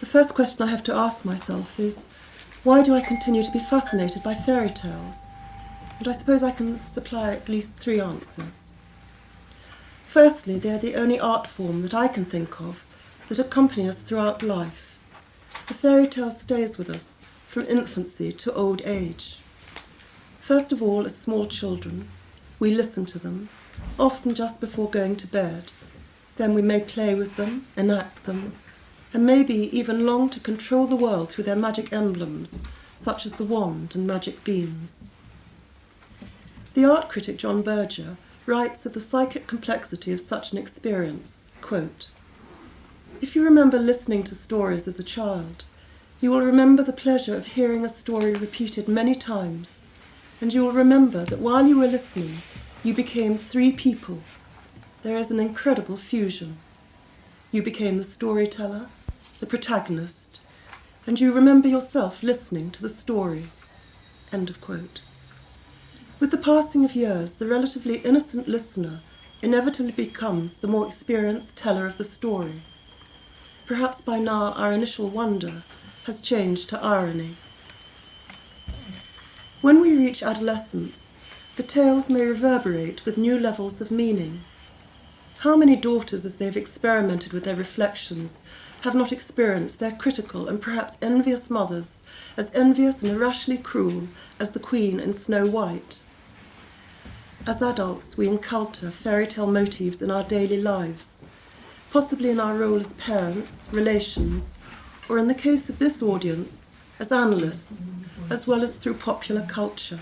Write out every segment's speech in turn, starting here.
first question I have to ask myself is, why do I continue to be fascinated by fairy tales? And I suppose I can supply at least 3 answers. Firstly, they are the only art form that I can think of that accompany us throughout life. The fairy tale stays with us from infancy to old age. First of all, as small children, we listen to them, often just before going to bed. Then we may play with them, enact them, and maybe even long to control the world through their magic emblems, such as the wand and magic beans. The art critic John Berger writes of the psychic complexity of such an experience, quote, "If you remember listening to stories as a child, you will remember the pleasure of hearing a story repeated many times, and you will remember that while you were listening, you became 3 people. There is an incredible fusion. You became the storyteller, the protagonist, and you remember yourself listening to the story." End of quote. With the passing of years, the relatively innocent listener inevitably becomes the more experienced teller of the story. Perhaps by now our initial wonder has changed to irony. When we reach adolescence, the tales may reverberate with new levels of meaning. How many daughters, as they have experimented with their reflections, have not experienced their critical and perhaps envious mothers as envious and irrationally cruel as the Queen in Snow White? As adults, we encounter fairy tale motifs in our daily lives, possibly in our role as parents, relations, or in the case of this audience, as analysts, as well as through popular culture.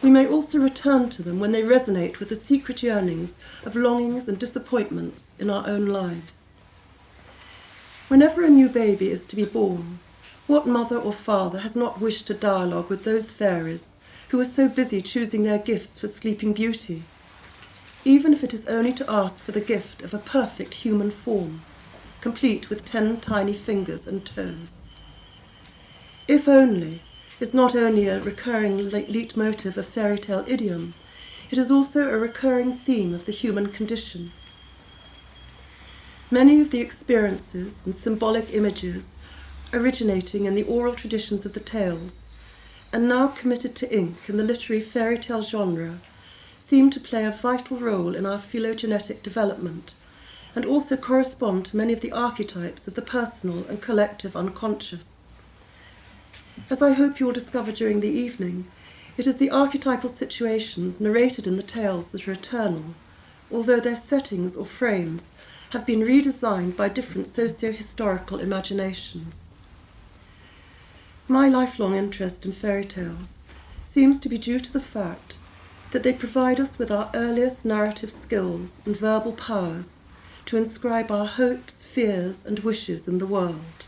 We may also return to them when they resonate with the secret yearnings of longings and disappointments in our own lives. Whenever a new baby is to be born, what mother or father has not wished to dialogue with those fairies who are so busy choosing their gifts for Sleeping Beauty, even if it is only to ask for the gift of a perfect human form, complete with 10 tiny fingers and toes? If only is not only a recurring leitmotif of fairy tale idiom, it is also a recurring theme of the human condition. Many of the experiences and symbolic images originating in the oral traditions of the tales, and now committed to ink in the literary fairy tale genre, seem to play a vital role in our phylogenetic development, and also correspond to many of the archetypes of the personal and collective unconscious. As I hope you will discover during the evening, it is the archetypal situations narrated in the tales that are eternal, although their settings or frames have been redesigned by different socio-historical imaginations. My lifelong interest in fairy tales seems to be due to the fact that they provide us with our earliest narrative skills and verbal powers to inscribe our hopes, fears, and wishes in the world.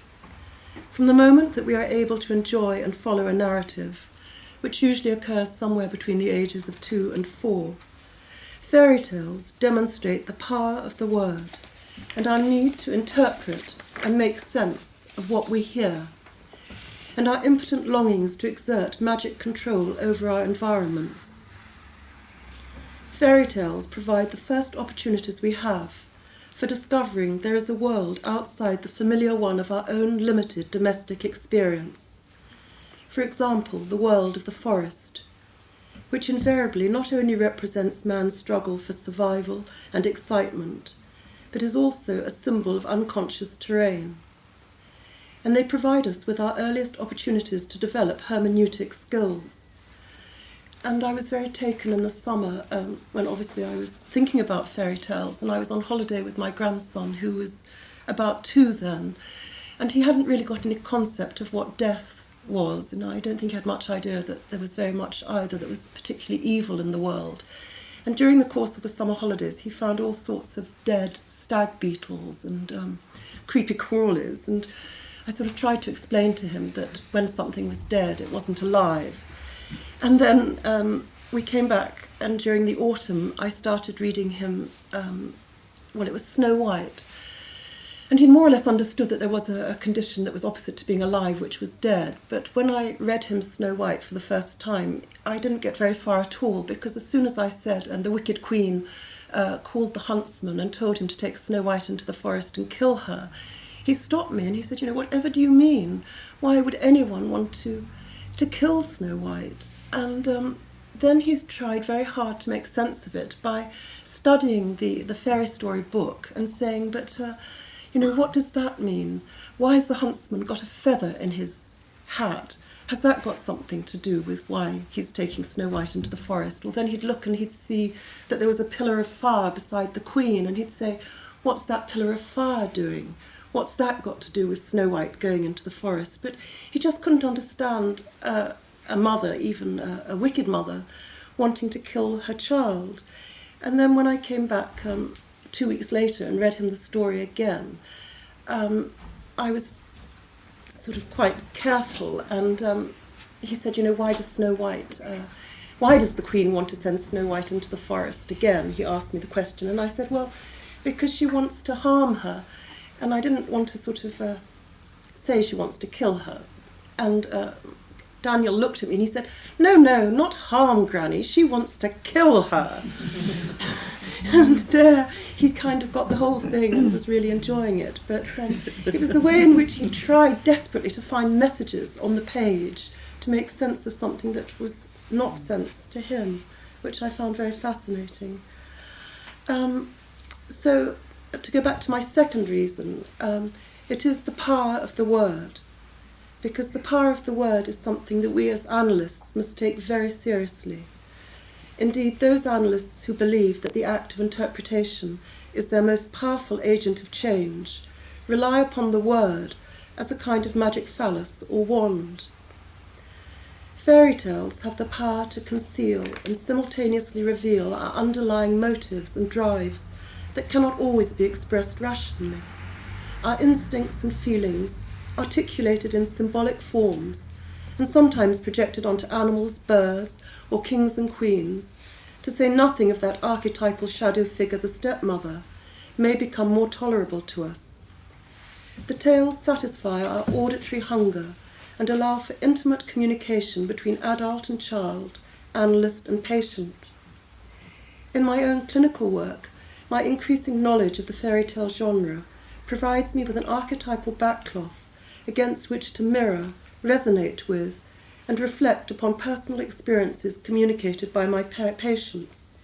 From the moment that we are able to enjoy and follow a narrative, which usually occurs somewhere between the ages of 2 and 4, fairy tales demonstrate the power of the word and our need to interpret and make sense of what we hear, and our impotent longings to exert magic control over our environments. Fairy tales provide the first opportunities we have for discovering there is a world outside the familiar one of our own limited domestic experience. For example, the world of the forest, which invariably not only represents man's struggle for survival and excitement, but is also a symbol of unconscious terrain. And they provide us with our earliest opportunities to develop hermeneutic skills. And I was very taken in the summer when obviously I was thinking about fairy tales, and I was on holiday with my grandson, who was about 2 then, and he hadn't really got any concept of what death was. And I don't think he had much idea that there was very much either that was particularly evil in the world. And during the course of the summer holidays, he found all sorts of dead stag beetles and creepy crawlies. And I sort of tried to explain to him that when something was dead, it wasn't alive. And then we came back, and during the autumn, I started reading him, it was Snow White. And he more or less understood that there was a condition that was opposite to being alive, which was dead. But when I read him Snow White for the first time, I didn't get very far at all, because as soon as I said, and the wicked queen called the huntsman and told him to take Snow White into the forest and kill her, he stopped me and he said, whatever do you mean? Why would anyone want to kill Snow White? And then he's tried very hard to make sense of it by studying the fairy story book and saying, but, what does that mean? Why has the huntsman got a feather in his hat? Has that got something to do with why he's taking Snow White into the forest? Well, then he'd look and he'd see that there was a pillar of fire beside the Queen, and he'd say, what's that pillar of fire doing? What's that got to do with Snow White going into the forest? But he just couldn't understand a mother, even a wicked mother, wanting to kill her child. And then when I came back 2 weeks later and read him the story again, I was sort of quite careful, and he said, why does why does the Queen want to send Snow White into the forest again? He asked me the question, and I said, well, because she wants to harm her, and I didn't want to sort of say she wants to kill her. And Daniel looked at me and he said, no, not harm Granny, she wants to kill her. And there he kind of got the whole thing and was really enjoying it. But it was the way in which he tried desperately to find messages on the page to make sense of something that was not sense to him, which I found very fascinating. So to go back to my second reason, it is the power of the word. Because the power of the word is something that we as analysts must take very seriously. Indeed, those analysts who believe that the act of interpretation is their most powerful agent of change rely upon the word as a kind of magic phallus or wand. Fairy tales have the power to conceal and simultaneously reveal our underlying motives and drives that cannot always be expressed rationally. Our instincts and feelings articulated in symbolic forms, and sometimes projected onto animals, birds, or kings and queens, to say nothing of that archetypal shadow figure, the stepmother, may become more tolerable to us. The tales satisfy our auditory hunger and allow for intimate communication between adult and child, analyst and patient. In my own clinical work, my increasing knowledge of the fairy tale genre provides me with an archetypal backcloth against which to mirror, resonate with, and reflect upon personal experiences communicated by my patients.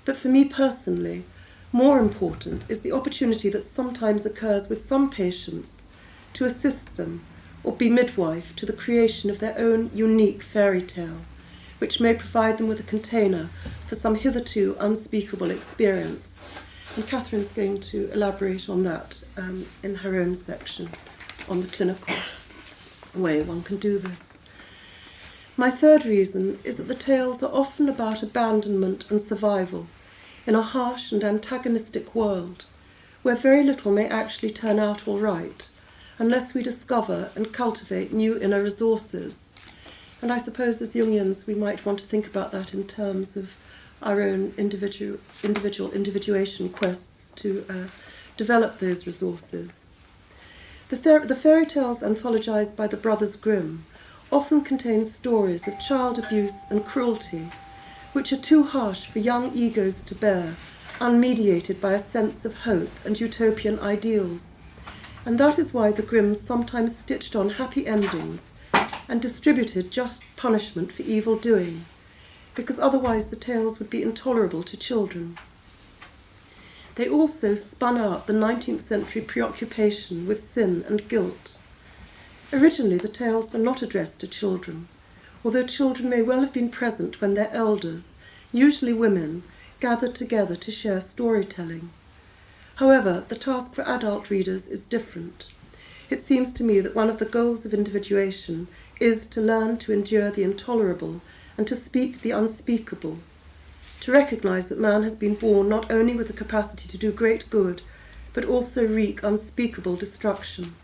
But for me personally, more important is the opportunity that sometimes occurs with some patients to assist them or be midwife to the creation of their own unique fairy tale, which may provide them with a container for some hitherto unspeakable experience. And Catherine's going to elaborate on that in her own section on the clinical way one can do this. My third reason is that the tales are often about abandonment and survival in a harsh and antagonistic world where very little may actually turn out all right unless we discover and cultivate new inner resources. And I suppose as Jungians we might want to think about that in terms of our own individuation quests to develop those resources. The fairy tales anthologized by the Brothers Grimm often contain stories of child abuse and cruelty, which are too harsh for young egos to bear, unmediated by a sense of hope and utopian ideals. And that is why the Grimms sometimes stitched on happy endings and distributed just punishment for evil doing, because otherwise the tales would be intolerable to children. They also spun out the 19th century preoccupation with sin and guilt. Originally, the tales were not addressed to children, although children may well have been present when their elders, usually women, gathered together to share storytelling. However, the task for adult readers is different. It seems to me that one of the goals of individuation is to learn to endure the intolerable and to speak the unspeakable, to recognise that man has been born not only with the capacity to do great good, but also wreak unspeakable destruction,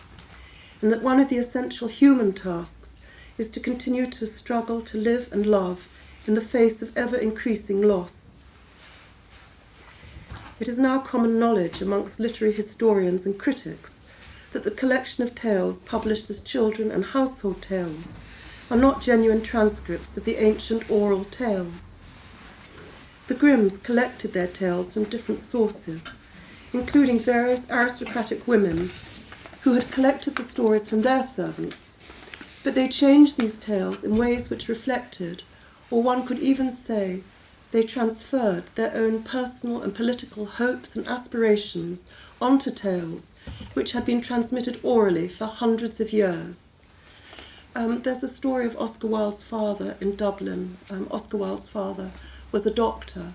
and that one of the essential human tasks is to continue to struggle to live and love in the face of ever-increasing loss. It is now common knowledge amongst literary historians and critics that the collection of tales published as children and household tales are not genuine transcripts of the ancient oral tales. The Grimms collected their tales from different sources, including various aristocratic women who had collected the stories from their servants, but they changed these tales in ways which reflected, or one could even say, they transferred their own personal and political hopes and aspirations onto tales which had been transmitted orally for hundreds of years. There's a story of Oscar Wilde's father in Dublin. Oscar Wilde's father was a doctor,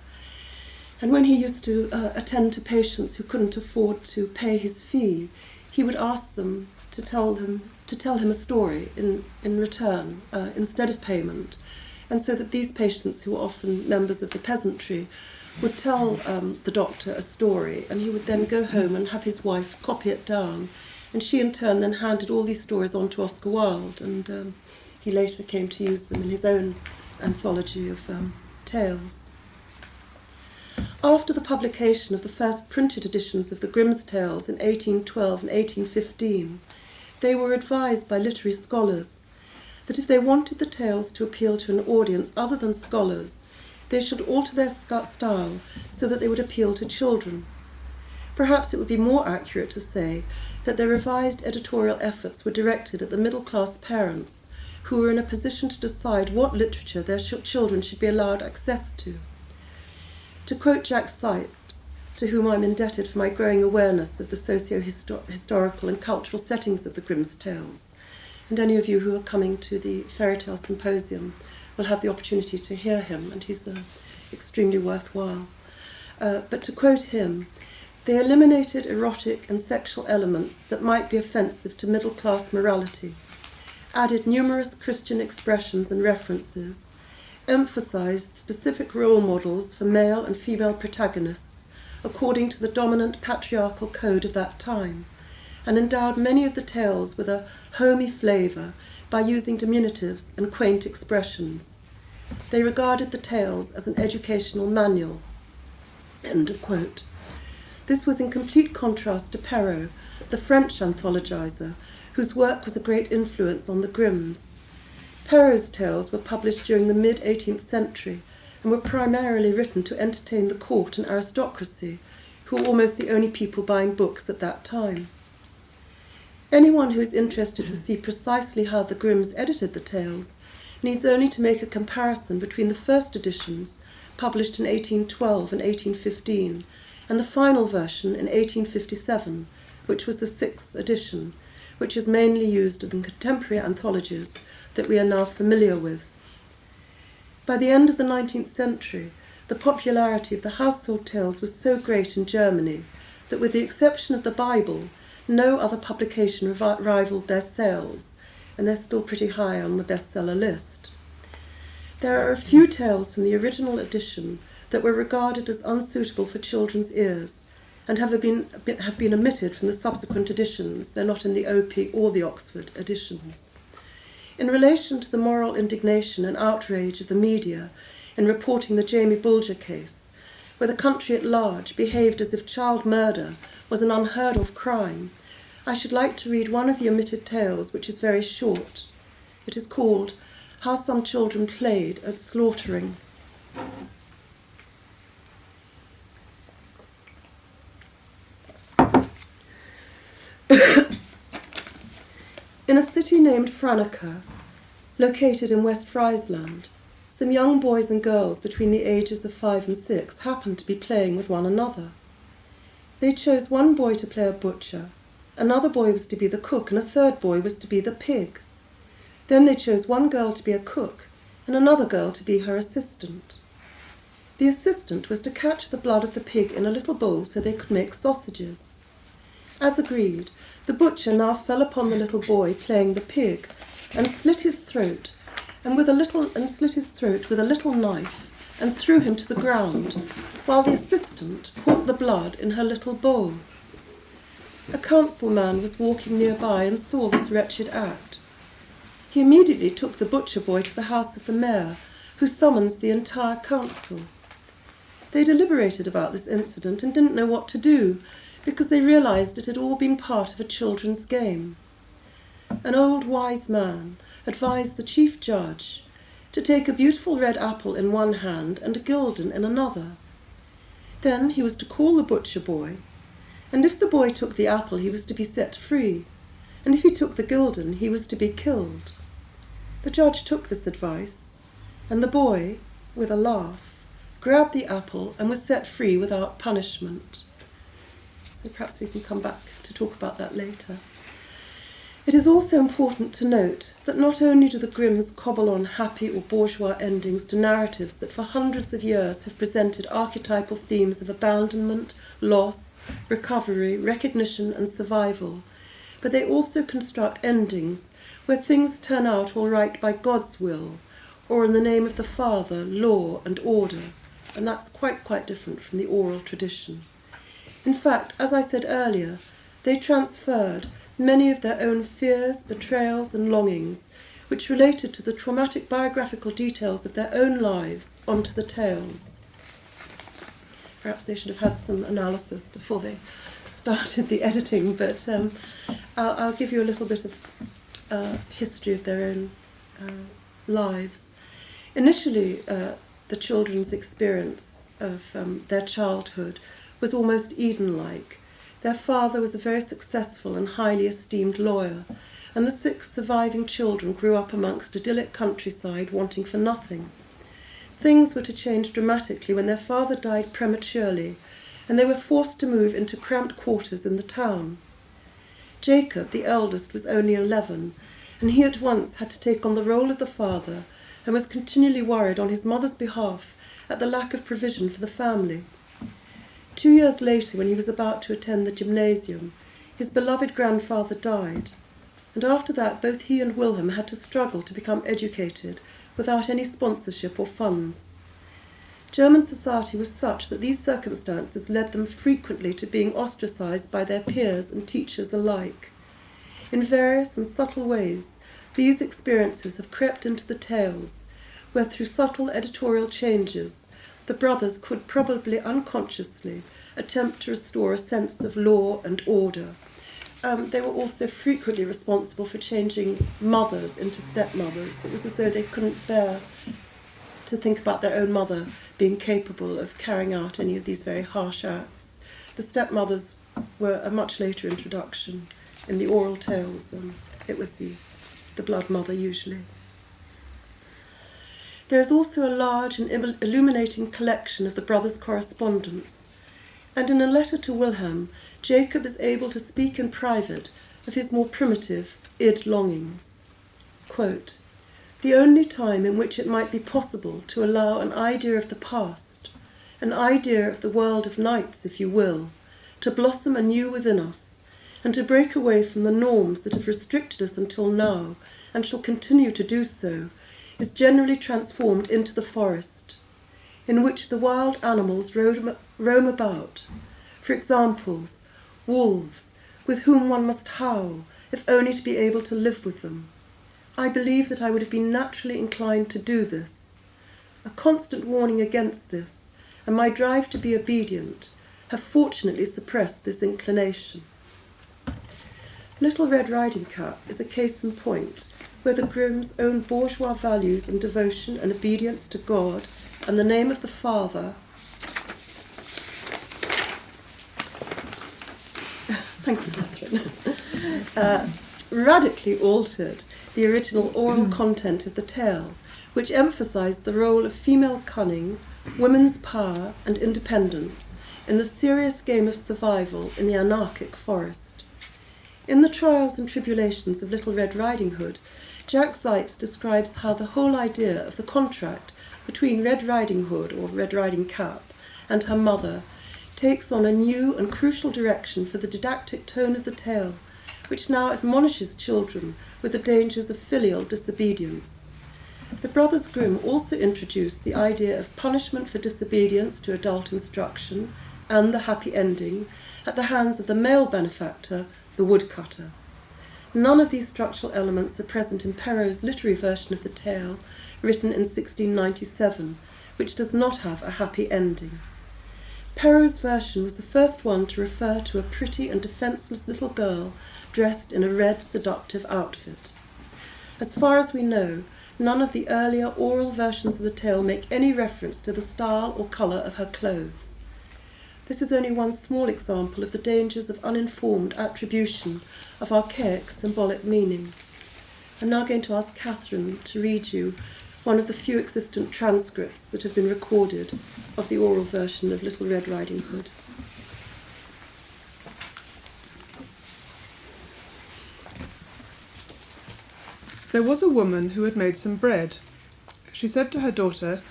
and when he used to attend to patients who couldn't afford to pay his fee, he would ask them to tell him a story in return instead of payment, and so that these patients, who were often members of the peasantry, would tell the doctor a story, and he would then go home and have his wife copy it down, and she in turn then handed all these stories on to Oscar Wilde, and he later came to use them in his own anthology of tales. After the publication of the first printed editions of the Grimm's Tales in 1812 and 1815, they were advised by literary scholars that if they wanted the tales to appeal to an audience other than scholars, they should alter their style so that they would appeal to children. Perhaps it would be more accurate to say that their revised editorial efforts were directed at the middle-class parents who were in a position to decide what literature their children should be allowed access to. To quote Jack Sipes, to whom I'm indebted for my growing awareness of the socio-historical and cultural settings of the Grimm's Tales, and any of you who are coming to the Fairy Tale Symposium will have the opportunity to hear him, and he's extremely worthwhile. But to quote him, they eliminated erotic and sexual elements that might be offensive to middle-class morality, added numerous Christian expressions and references, emphasized specific role models for male and female protagonists according to the dominant patriarchal code of that time, and endowed many of the tales with a homey flavour by using diminutives and quaint expressions. They regarded the tales as an educational manual. End of quote. This was in complete contrast to Perrault, the French anthologizer, whose work was a great influence on the Grimms. Perrault's tales were published during the mid-18th century and were primarily written to entertain the court and aristocracy, who were almost the only people buying books at that time. Anyone who is interested to see precisely how the Grimms edited the tales needs only to make a comparison between the first editions, published in 1812 and 1815, and the final version in 1857, which was the 6th edition, which is mainly used in contemporary anthologies that we are now familiar with. By the end of the 19th century, the popularity of the household tales was so great in Germany that, with the exception of the Bible, no other publication rivaled their sales, and they're still pretty high on the bestseller list. There are a few tales from the original edition that were regarded as unsuitable for children's ears and have been omitted from the subsequent editions. They're not in the OP or the Oxford editions. In relation to the moral indignation and outrage of the media in reporting the Jamie Bulger case, where the country at large behaved as if child murder was an unheard-of crime, I should like to read one of the omitted tales, which is very short. It is called How Some Children Played at Slaughtering. In a city named Franeker, located in West Friesland, some young boys and girls between the ages of 5 and 6 happened to be playing with one another. They chose one boy to play a butcher, another boy was to be the cook, and a third boy was to be the pig. Then they chose one girl to be a cook, and another girl to be her assistant. The assistant was to catch the blood of the pig in a little bowl so they could make sausages. As agreed, the butcher now fell upon the little boy playing the pig, and slit his throat with a little knife, and threw him to the ground, while the assistant caught the blood in her little bowl. A councilman was walking nearby and saw this wretched act. He immediately took the butcher boy to the house of the mayor, who summons the entire council. They deliberated about this incident and didn't know what to do, because they realized it had all been part of a children's game. An old wise man advised the chief judge to take a beautiful red apple in one hand and a gilden in another. Then he was to call the butcher boy, and if the boy took the apple, he was to be set free. and if he took the gulden, he was to be killed. The judge took this advice, and the boy, with a laugh, grabbed the apple and was set free without punishment. So perhaps we can come back to talk about that later. It is also important to note that not only do the Grimms cobble on happy or bourgeois endings to narratives that for hundreds of years have presented archetypal themes of abandonment, loss, recovery, recognition and survival, but they also construct endings where things turn out all right by God's will, or in the name of the Father, law and order, and that's quite different from the oral tradition. In fact, as I said earlier, they transferred many of their own fears, betrayals and longings, which related to the traumatic biographical details of their own lives, onto the tales. Perhaps they should have had some analysis before they started the editing, but I'll give you a little bit of history of their own lives. Initially, the children's experience of their childhood was almost Eden-like. Their father was a very successful and highly esteemed lawyer, and the 6 surviving children grew up amongst idyllic countryside, wanting for nothing. Things were to change dramatically when their father died prematurely, and they were forced to move into cramped quarters in the town. Jacob, the eldest, was only 11, and he at once had to take on the role of the father and was continually worried on his mother's behalf at the lack of provision for the family. 2 years later, when he was about to attend the gymnasium, his beloved grandfather died, and after that both he and Wilhelm had to struggle to become educated without any sponsorship or funds. German society was such that these circumstances led them frequently to being ostracized by their peers and teachers alike. In various and subtle ways, these experiences have crept into the tales, where through subtle editorial changes, the brothers could probably unconsciously attempt to restore a sense of law and order. They were also frequently responsible for changing mothers into stepmothers. It was as though they couldn't bear to think about their own mother being capable of carrying out any of these very harsh acts. The stepmothers were a much later introduction in the oral tales. It was the blood mother usually. There is also a large and illuminating collection of the brothers' correspondence, and in a letter to Wilhelm, Jacob is able to speak in private of his more primitive id longings. Quote, "The only time in which it might be possible to allow an idea of the past, an idea of the world of nights, if you will, to blossom anew within us, and to break away from the norms that have restricted us until now, and shall continue to do so, is generally transformed into the forest, in which the wild animals roam about. For examples, wolves, with whom one must howl, if only to be able to live with them. I believe that I would have been naturally inclined to do this. A constant warning against this, and my drive to be obedient, have fortunately suppressed this inclination." Little Red Riding Cap is a case in point, where the Grimms' own bourgeois values and devotion and obedience to God and the name of the Father thank you, Catherine, radically altered the original oral content of the tale, which emphasised the role of female cunning, women's power and independence in the serious game of survival in the anarchic forest. In the Trials and Tribulations of Little Red Riding Hood, Jack Zipes describes how the whole idea of the contract between Red Riding Hood, or Red Riding Cap, and her mother takes on a new and crucial direction for the didactic tone of the tale, which now admonishes children with the dangers of filial disobedience. The Brothers Grimm also introduced the idea of punishment for disobedience to adult instruction and the happy ending at the hands of the male benefactor, the woodcutter. None of these structural elements are present in Perrault's literary version of the tale, written in 1697, which does not have a happy ending. Perrault's version was the first one to refer to a pretty and defenceless little girl dressed in a red, seductive outfit. As far as we know, none of the earlier oral versions of the tale make any reference to the style or colour of her clothes. This is only one small example of the dangers of uninformed attribution of archaic symbolic meaning. I'm now going to ask Catherine to read you one of the few existent transcripts that have been recorded of the oral version of Little Red Riding Hood. There was a woman who had made some bread. She said to her daughter,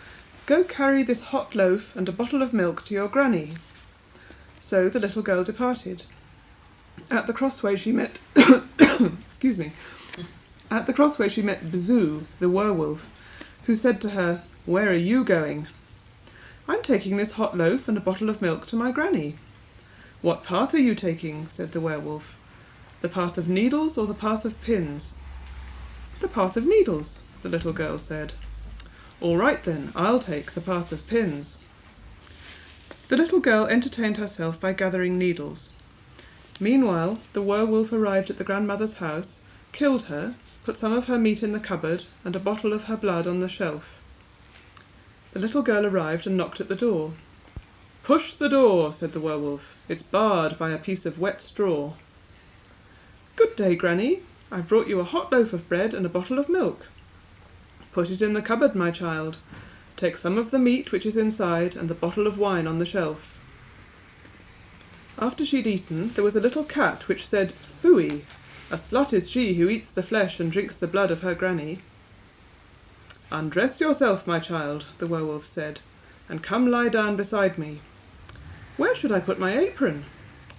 "Go carry this hot loaf and a bottle of milk to your granny." So the little girl departed. At the crossway she met excuse me. At the crossway she met Bzoo, the werewolf, who said to her, "Where are you going?" "I'm taking this hot loaf and a bottle of milk to my granny." "What path are you taking?" said the werewolf. "The path of needles or the path of pins?" "The path of needles," the little girl said. "All right then, I'll take the path of pins." The little girl entertained herself by gathering needles. Meanwhile, the werewolf arrived at the grandmother's house, killed her, put some of her meat in the cupboard and a bottle of her blood on the shelf. The little girl arrived and knocked at the door. "Push the door," said the werewolf. "It's barred by a piece of wet straw." "Good day, Granny. I've brought you a hot loaf of bread and a bottle of milk." "Put it in the cupboard, my child. Take some of the meat which is inside and the bottle of wine on the shelf." After she'd eaten, there was a little cat which said, "Phooey! A slut is she who eats the flesh and drinks the blood of her granny." "Undress yourself, my child," the werewolf said, "and come lie down beside me." "Where should I put my apron?"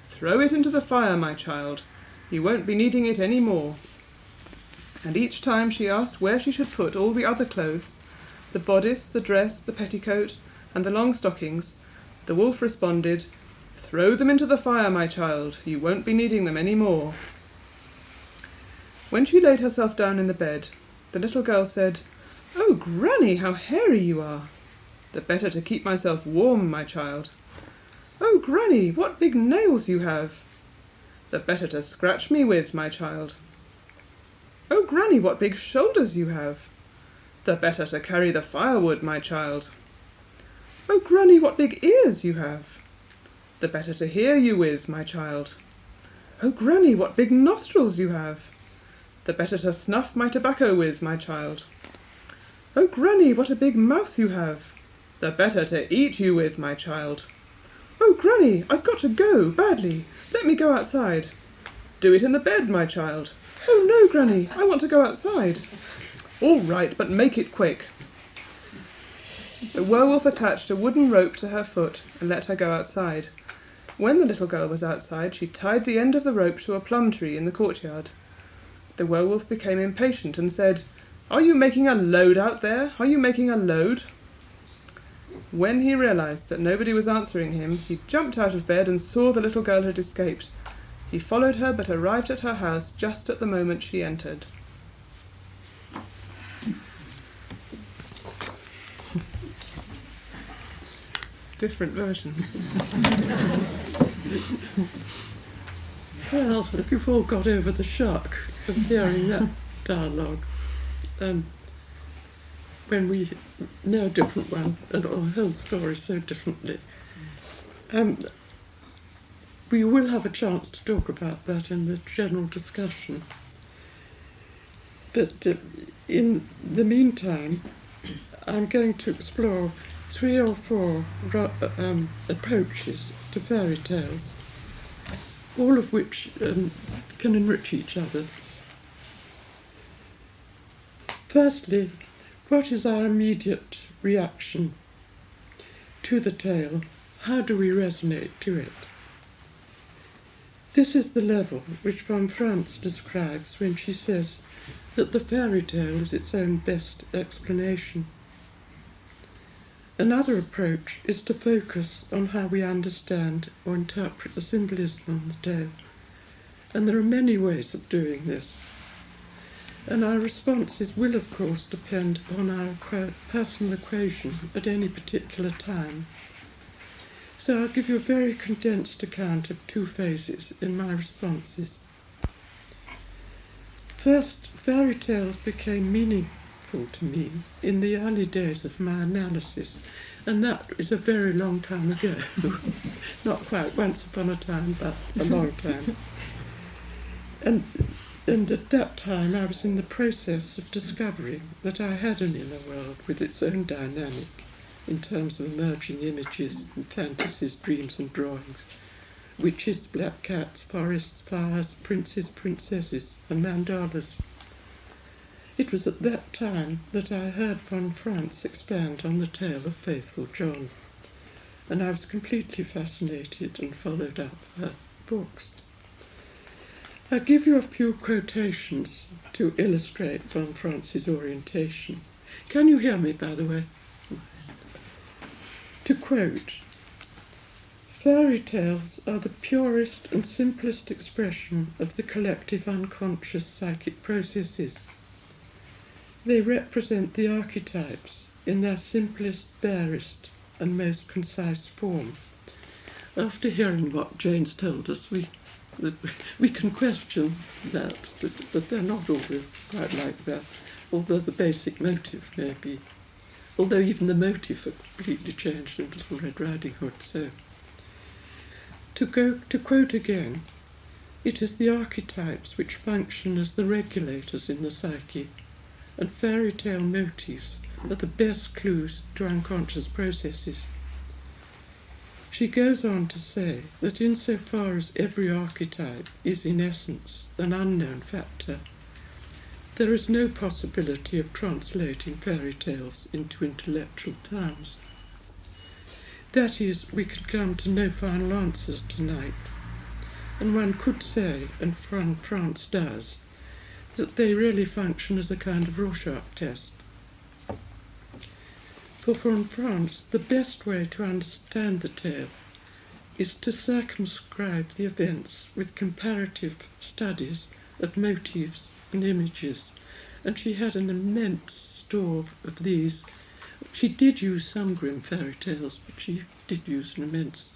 "Throw it into the fire, my child. You won't be needing it any more." And each time she asked where she should put all the other clothes, the bodice, the dress, the petticoat, and the long stockings, the wolf responded, "Throw them into the fire, my child. You won't be needing them any more." When she laid herself down in the bed, the little girl said, "Oh, Granny, how hairy you are." "The better to keep myself warm, my child." "Oh, Granny, what big nails you have." "The better to scratch me with, my child." "Oh, Granny, what big shoulders you have." "The better to carry the firewood, my child." "Oh, Granny, what big ears you have." "The better to hear you with, my child." "Oh, Granny, what big nostrils you have." "The better to snuff my tobacco with, my child." "Oh, Granny, what a big mouth you have." "The better to eat you with, my child." "Oh, Granny, I've got to go, badly. Let me go outside." "Do it in the bed, my child." "Oh, no, Granny, I want to go outside." "All right, but make it quick." The werewolf attached a wooden rope to her foot and let her go outside. When the little girl was outside, she tied the end of the rope to a plum tree in the courtyard. The werewolf became impatient and said, "Are you making a load out there? Are you making a load?" When he realized that nobody was answering him, he jumped out of bed and saw the little girl had escaped. He followed her, but arrived at her house just at the moment she entered. Different version. Well, if you've all got over the shock of hearing that dialogue, when we know a different one and or heard stories so differently, we will have a chance to talk about that in the general discussion. But in the meantime, I'm going to explore 3 or 4 approaches to fairy tales, all of which can enrich each other. Firstly, what is our immediate reaction to the tale? How do we resonate to it? This is the level which Von Franz describes when she says that the fairy tale is its own best explanation. Another approach is to focus on how we understand or interpret the symbolism of the tale, and there are many ways of doing this. And our responses will, of course, depend upon our personal equation at any particular time. So I'll give you a very condensed account of 2 phases in my responses. First, fairy tales became meaningful helpful to me in the early days of my analysis, and that is a very long time ago. Not quite once upon a time, but a long time. And at that time I was in the process of discovering that I had an inner world with its own dynamic in terms of emerging images and fantasies, dreams and drawings. Witches, black cats, forests, fires, princes, princesses and mandalas. It was at that time that I heard von Franz expand on the tale of Faithful John, and I was completely fascinated and followed up her books. I give you a few quotations to illustrate von Franz's orientation. Can you hear me, by the way? To quote, "Fairy tales are the purest and simplest expression of the collective unconscious psychic processes. They represent the archetypes in their simplest, barest, and most concise form." After hearing what Jane's told us, we can question that they're not always quite like that, although the basic motive may be. Although even the motive had completely changed in Little Red Riding Hood. So, to quote again, "It is the archetypes which function as the regulators in the psyche, and fairy tale motifs are the best clues to unconscious processes." She goes on to say that insofar as every archetype is in essence an unknown factor, there is no possibility of translating fairy tales into intellectual terms. That is, we can come to no final answers tonight, and one could say, and von Franz does, that they really function as a kind of Rorschach test. For von Franz, the best way to understand the tale is to circumscribe the events with comparative studies of motifs and images, and she had an immense store of these. She did use some grim fairy tales, but she did use an immense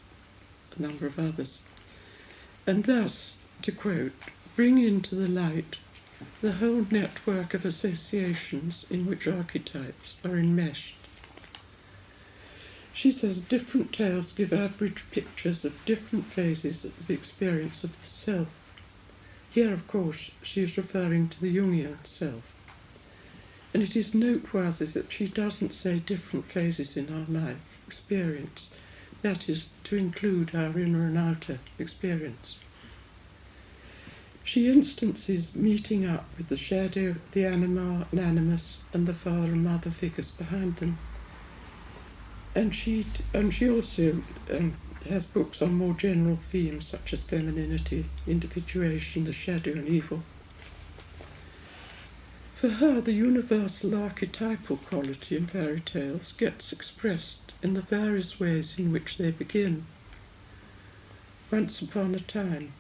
number of others. And thus, to quote, bring into the light the whole network of associations in which archetypes are enmeshed. She says different tales give average pictures of different phases of the experience of the self. Here, of course, she is referring to the Jungian self. And it is noteworthy that she doesn't say different phases in our life experience, that is, to include our inner and outer experience. She instances meeting up with the shadow, the anima and animus, and the father and mother figures behind them. And she also has books on more general themes such as femininity, individuation, the shadow and evil. For her, the universal archetypal quality in fairy tales gets expressed in the various ways in which they begin. Once upon a time,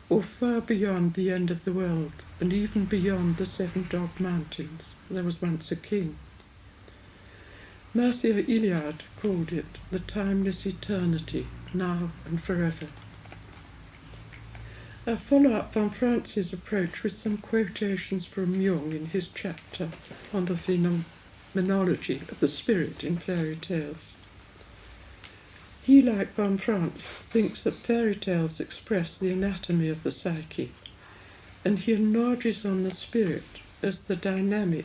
or far beyond the end of the world, and even beyond the 7 Dog Mountains, there was once a king. Mircea Eliade called it the timeless eternity, now and forever. I follow up von Franz's approach with some quotations from Jung in his chapter on the phenomenology of the spirit in fairy tales. He, like von Franz, thinks that fairy tales express the anatomy of the psyche, and he enlarges on the spirit as the dynamic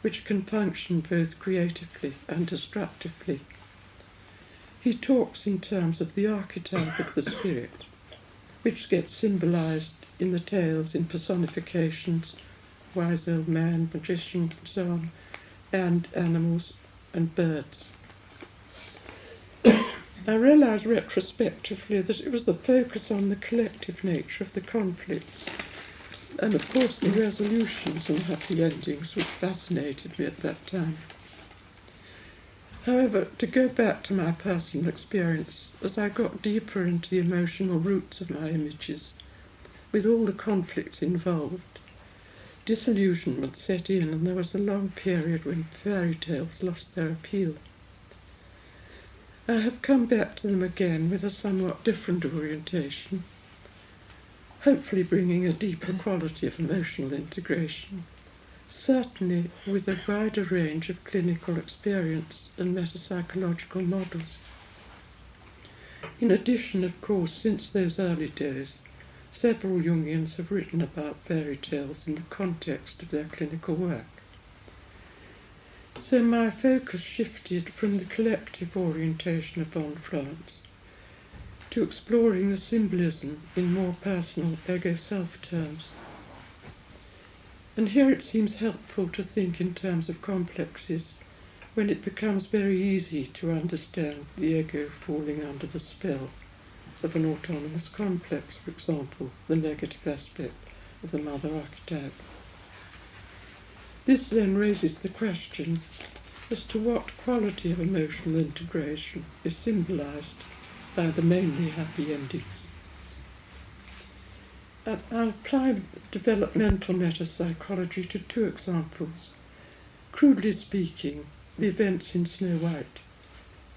which can function both creatively and destructively. He talks in terms of the archetype of the spirit, which gets symbolized in the tales in personifications, wise old man, magician, and so on, and animals and birds. I realise retrospectively that it was the focus on the collective nature of the conflicts, and of course the resolutions and happy endings, which fascinated me at that time. However, to go back to my personal experience, as I got deeper into the emotional roots of my images, with all the conflicts involved, disillusionment set in, and there was a long period when fairy tales lost their appeal. I have come back to them again with a somewhat different orientation, hopefully bringing a deeper quality of emotional integration, certainly with a wider range of clinical experience and metapsychological models. In addition, of course, since those early days, several Jungians have written about fairy tales in the context of their clinical work. So my focus shifted from the collective orientation of von Franz to exploring the symbolism in more personal ego-self terms. And here it seems helpful to think in terms of complexes when it becomes very easy to understand the ego falling under the spell of an autonomous complex, for example, the negative aspect of the mother archetype. This then raises the question as to what quality of emotional integration is symbolized by the mainly happy endings. I'll apply developmental metapsychology to two examples. Crudely speaking, the events in Snow White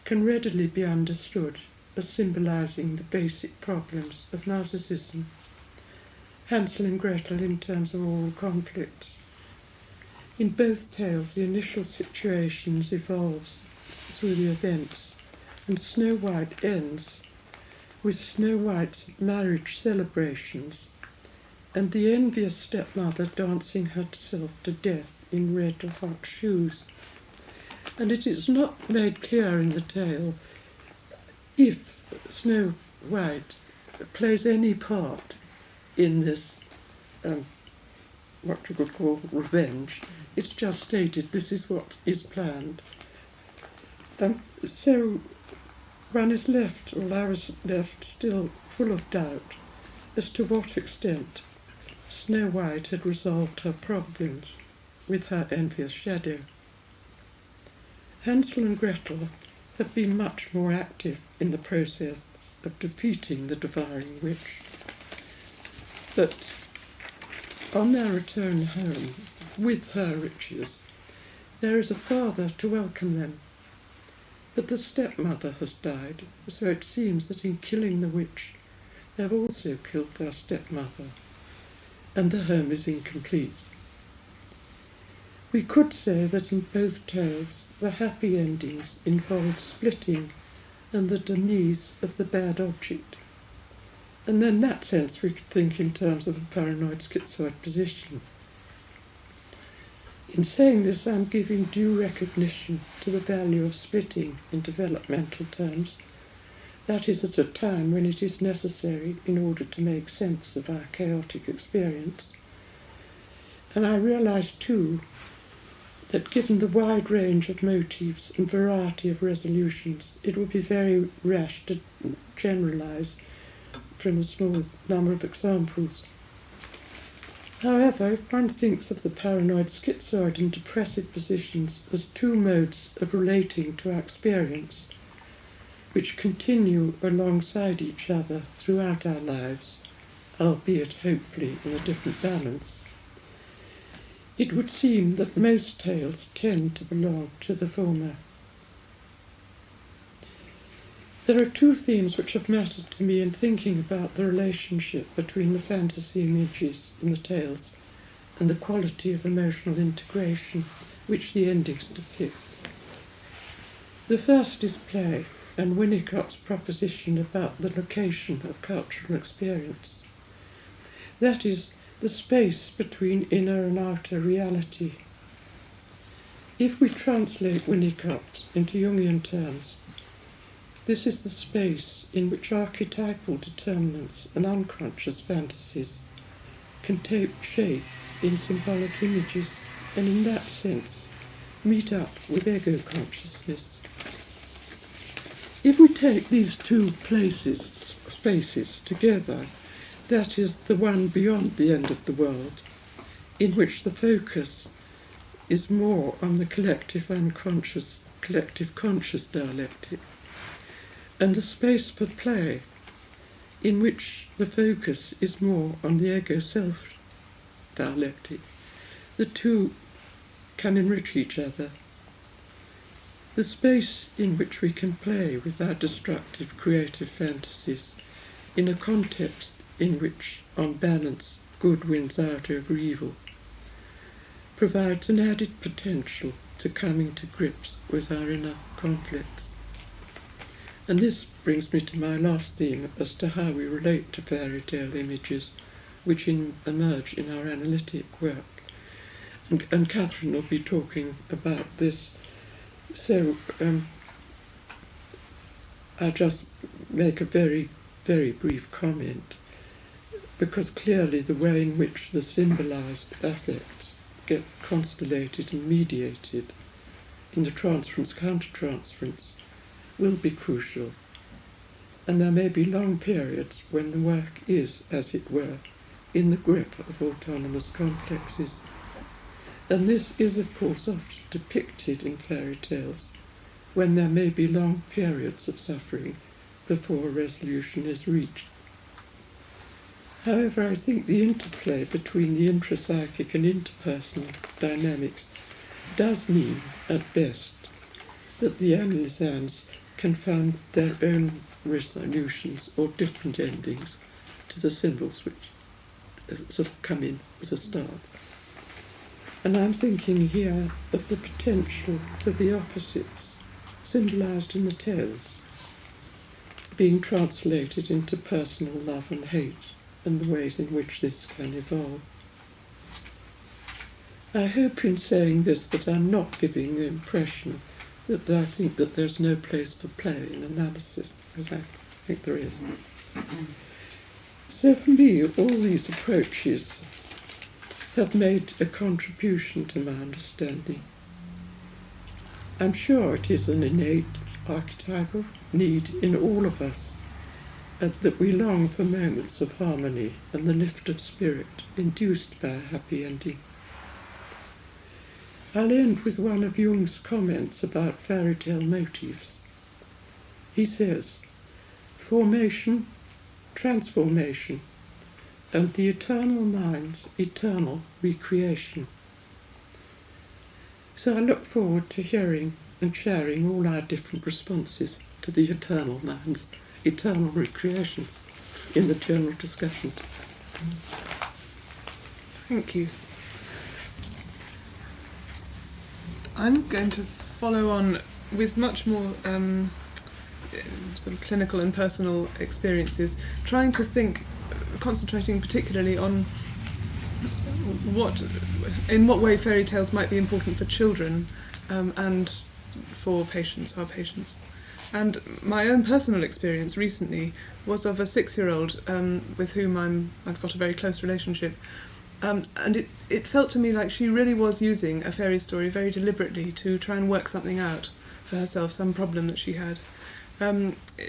can readily be understood as symbolizing the basic problems of narcissism. Hansel and Gretel in terms of oral conflicts. In both tales, the initial situations evolves through the events, and Snow White ends with Snow White's marriage celebrations and the envious stepmother dancing herself to death in red or hot shoes. And it is not made clear in the tale if Snow White plays any part in this, what you could call revenge. It's just stated this is what is planned. So one is left, or I was left, still full of doubt as to what extent Snow White had resolved her problems with her envious shadow. Hansel and Gretel have been much more active in the process of defeating the devouring witch. But on their return home, with her riches, there is a father to welcome them. But the stepmother has died, so it seems that in killing the witch, they have also killed their stepmother, and the home is incomplete. We could say that in both tales, the happy endings involve splitting and the demise of the bad object. And in that sense, we could think in terms of a paranoid schizoid position. In saying this, I'm giving due recognition to the value of splitting in developmental terms. That is at a time when it is necessary in order to make sense of our chaotic experience. And I realise too that given the wide range of motives and variety of resolutions, it would be very rash to generalise from a small number of examples. However, if one thinks of the paranoid schizoid and depressive positions as two modes of relating to our experience, which continue alongside each other throughout our lives, albeit hopefully in a different balance, it would seem that most tales tend to belong to the former. There are two themes which have mattered to me in thinking about the relationship between the fantasy images in the tales and the quality of emotional integration which the endings depict. The first is play, and Winnicott's proposition about the location of cultural experience. That is, the space between inner and outer reality. If we translate Winnicott into Jungian terms, this is the space in which archetypal determinants and unconscious fantasies can take shape in symbolic images, and in that sense meet up with ego consciousness. If we take these two spaces together, that is the one beyond the end of the world, in which the focus is more on the collective unconscious, collective conscious dialectic, and the space for play, in which the focus is more on the ego-self dialectic, the two can enrich each other. The space in which we can play with our destructive creative fantasies in a context in which, on balance, good wins out over evil, provides an added potential to coming to grips with our inner conflicts. And this brings me to my last theme as to how we relate to fairy tale images which emerge in our analytic work. And Catherine will be talking about this. So I'll just make a very, very brief comment, because clearly the way in which the symbolised affects get constellated and mediated in the transference, counter-transference, will be crucial. And there may be long periods when the work is, as it were, in the grip of autonomous complexes. And this is, of course, often depicted in fairy tales, when there may be long periods of suffering before a resolution is reached. However, I think the interplay between the intrapsychic and interpersonal dynamics does mean, at best, that the analysans can find their own resolutions or different endings to the symbols which sort of come in as a start. And I'm thinking here of the potential for the opposites, symbolised in the tales, being translated into personal love and hate, and the ways in which this can evolve. I hope in saying this that I'm not giving the impression that I think that there's no place for play in analysis, because I think there is. So for me, all these approaches have made a contribution to my understanding. I'm sure it is an innate archetypal need in all of us, that we long for moments of harmony and the lift of spirit induced by a happy ending. I'll end with one of Jung's comments about fairy tale motifs. He says, formation, transformation, and the eternal mind's eternal recreation. So I look forward to hearing and sharing all our different responses to the eternal mind's eternal recreations in the general discussion. Thank you. I'm going to follow on with much more sort of clinical and personal experiences, trying to think, concentrating particularly on in what way fairy tales might be important for children and for patients, our patients. And my own personal experience recently was of a 6-year-old with whom I've got a very close relationship. And it felt to me like she really was using a fairy story very deliberately to try and work something out for herself, some problem that she had.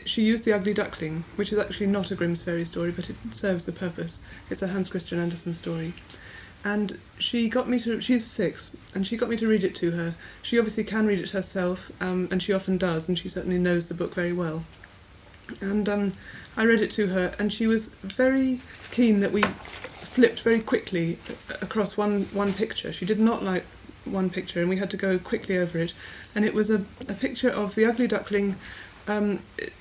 She used The Ugly Duckling, which is actually not a Grimm's fairy story, but it serves the purpose. It's a Hans Christian Andersen story. And she's 6, and she got me to read it to her. She obviously can read it herself, and she often does, and she certainly knows the book very well. And I read it to her, and she was very keen that we flipped very quickly across one picture. She did not like one picture, and we had to go quickly over it. And it was a picture of the ugly duckling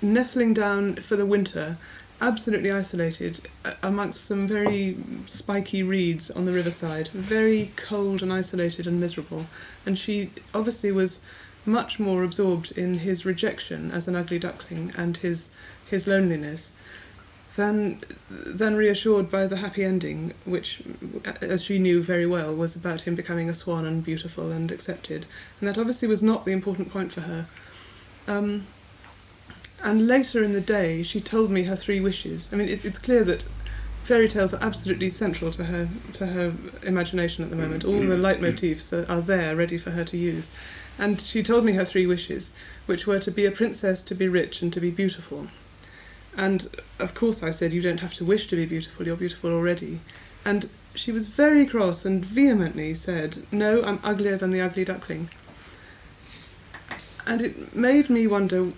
nestling down for the winter, absolutely isolated amongst some very spiky reeds on the riverside, very cold and isolated and miserable. And she obviously was much more absorbed in his rejection as an ugly duckling and his loneliness than reassured by the happy ending, which, as she knew very well, was about him becoming a swan and beautiful and accepted. And that obviously was not the important point for her. And later in the day, she told me her 3 wishes. I mean, it's clear that fairy tales are absolutely central to her imagination at the moment. All the leitmotifs are there, ready for her to use. And she told me her 3 wishes, which were to be a princess, to be rich, and to be beautiful. And of course I said, you don't have to wish to be beautiful, you're beautiful already. And she was very cross and vehemently said, no, I'm uglier than the ugly duckling. And it made me wonder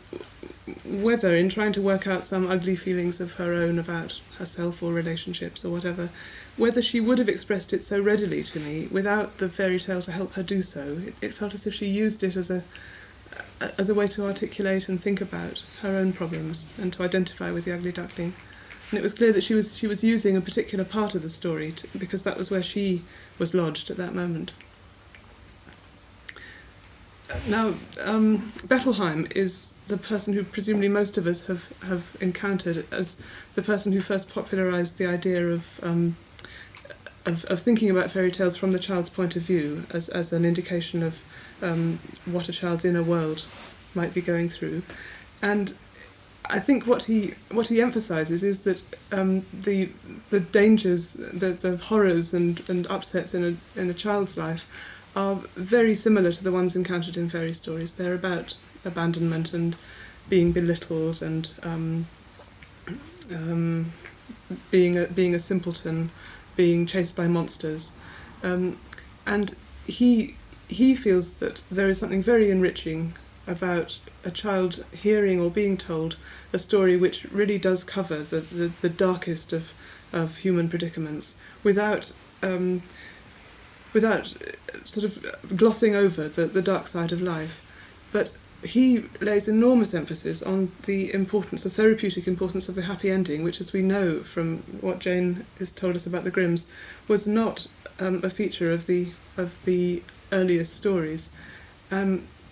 whether, in trying to work out some ugly feelings of her own about herself or relationships or whatever, whether she would have expressed it so readily to me without the fairy tale to help her do so. It felt as if she used it as a way to articulate and think about her own problems and to identify with the ugly duckling. And it was clear that she was using a particular part of the story because that was where she was lodged at that moment. Now, Bettelheim is the person who presumably most of us have encountered as the person who first popularised the idea of thinking about fairy tales from the child's point of view as an indication of what a child's inner world might be going through. And I think what he emphasises is that the dangers, the horrors and upsets in a child's life are very similar to the ones encountered in fairy stories. They're about abandonment and being belittled and being a simpleton, being chased by monsters, and he feels that there is something very enriching about a child hearing or being told a story which really does cover the darkest of human predicaments without sort of glossing over the dark side of life. But he lays enormous emphasis on the importance, the therapeutic importance of the happy ending, which, as we know from what Jane has told us about the Grimms, was not a feature of the earliest stories.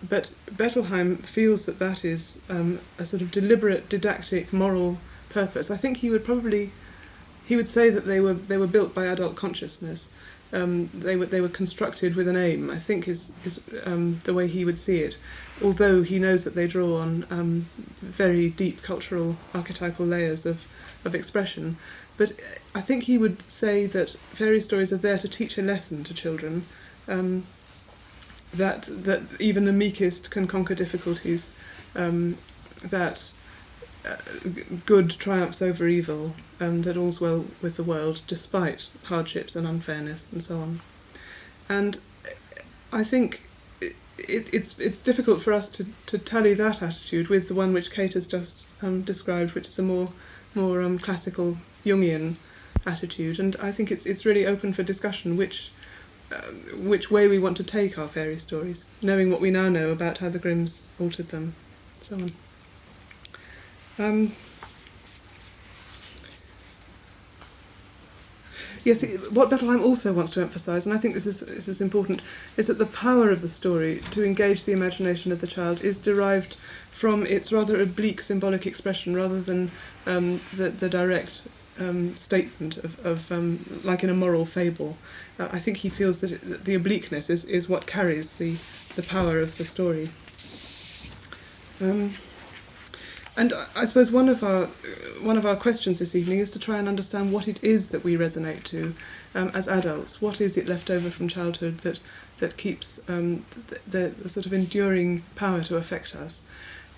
But Bettelheim feels that is a sort of deliberate, didactic, moral purpose. I think he would say that they were built by adult consciousness. They were constructed with an aim, I think is the way he would see it, although he knows that they draw on very deep cultural archetypal layers of expression. But I think he would say that fairy stories are there to teach a lesson to children, that even the meekest can conquer difficulties, that good triumphs over evil, and that all's well with the world despite hardships and unfairness and so on. And I think it's difficult for us to tally that attitude with the one which Kate has just described, which is a more classical Jungian attitude. And I think it's really open for discussion which way we want to take our fairy stories, knowing what we now know about how the Grimms altered them, so on. Yes, what Bettelheim also wants to emphasise, and I think this is important, is that the power of the story to engage the imagination of the child is derived from its rather oblique symbolic expression rather than the direct statement of like in a moral fable. I think he feels that the obliqueness is what carries the power of the story. And I suppose one of our questions this evening is to try and understand what it is that we resonate to as adults. What is it left over from childhood that keeps the sort of enduring power to affect us?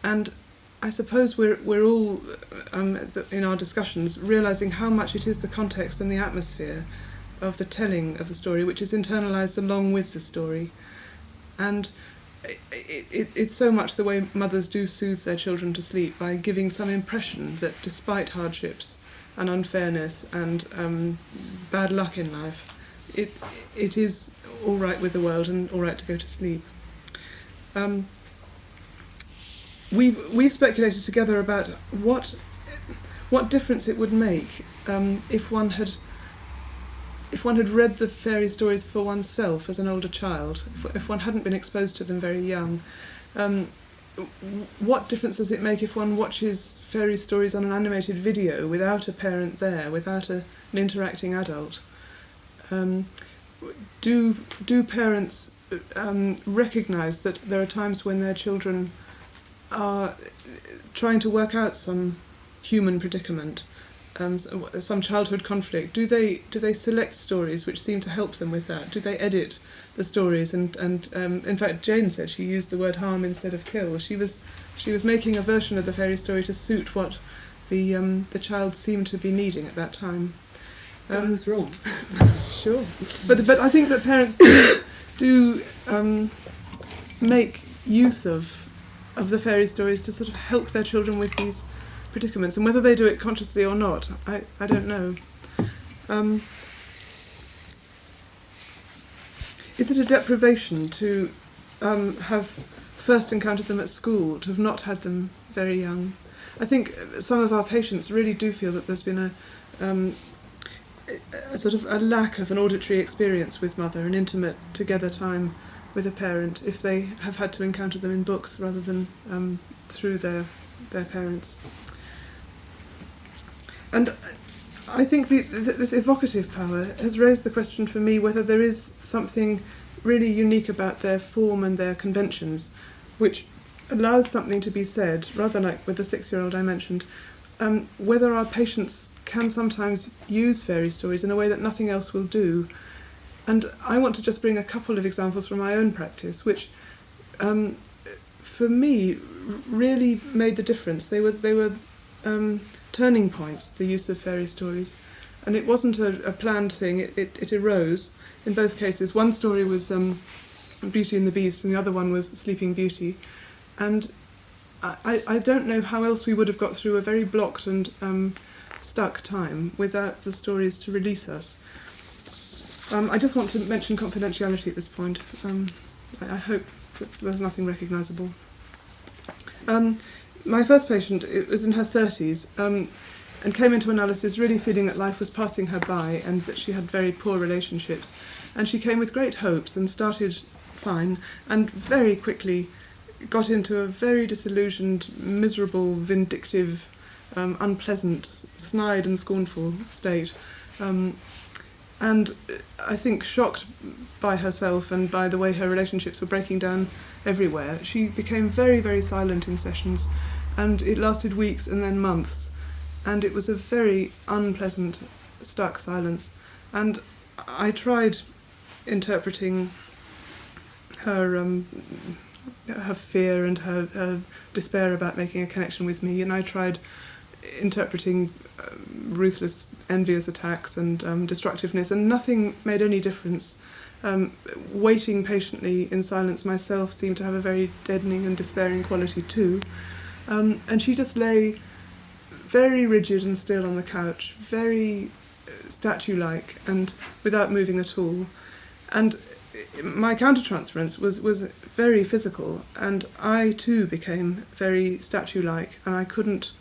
And I suppose we're all in our discussions realising how much it is the context and the atmosphere of the telling of the story which is internalised along with the story. And it's so much the way mothers do soothe their children to sleep by giving some impression that despite hardships and unfairness and bad luck in life, it is all right with the world and all right to go to sleep. We've speculated together about what difference it would make if one had read the fairy stories for oneself as an older child, if one hadn't been exposed to them very young. What difference does it make if one watches fairy stories on an animated video without a parent there, without an interacting adult? Do parents recognise that there are times when their children are trying to work out some human predicament, some childhood conflict? Do they select stories which seem to help them with that? Do they edit the stories? And in fact, Jane said she used the word harm instead of kill. She was making a version of the fairy story to suit what the child seemed to be needing at that time. I was wrong. Sure, but I think that parents do make use of the fairy stories to sort of help their children with these predicaments, and whether they do it consciously or not, I don't know. Is it a deprivation to have first encountered them at school, to have not had them very young? I think some of our patients really do feel that there's been a sort of a lack of an auditory experience with mother, an intimate together time with a parent if they have had to encounter them in books rather than through their parents. And I think this evocative power has raised the question for me whether there is something really unique about their form and their conventions, which allows something to be said, rather like with the 6-year-old I mentioned, whether our patients can sometimes use fairy stories in a way that nothing else will do. And I want to just bring a couple of examples from my own practice, which for me really made the difference. They were turning points, the use of fairy stories. And it wasn't a planned thing, it arose in both cases. One story was Beauty and the Beast, and the other one was Sleeping Beauty. And I don't know how else we would have got through a very blocked and stuck time without the stories to release us. I just want to mention confidentiality at this point. I hope that there's nothing recognisable. My first patient, it was in her 30s, and came into analysis really feeling that life was passing her by and that she had very poor relationships. And she came with great hopes and started fine, and very quickly got into a very disillusioned, miserable, vindictive, unpleasant, snide and scornful state. And I think shocked by herself and by the way her relationships were breaking down everywhere, she became very, very silent in sessions, and it lasted weeks and then months. And it was a very unpleasant, stuck silence. And I tried interpreting her fear and her despair about making a connection with me, and I tried interpreting ruthless, envious attacks and destructiveness, and nothing made any difference. Waiting patiently in silence myself seemed to have a very deadening and despairing quality too. And she just lay very rigid and still on the couch, very statue-like and without moving at all. And my countertransference was very physical, and I too became very statue-like, and I couldn't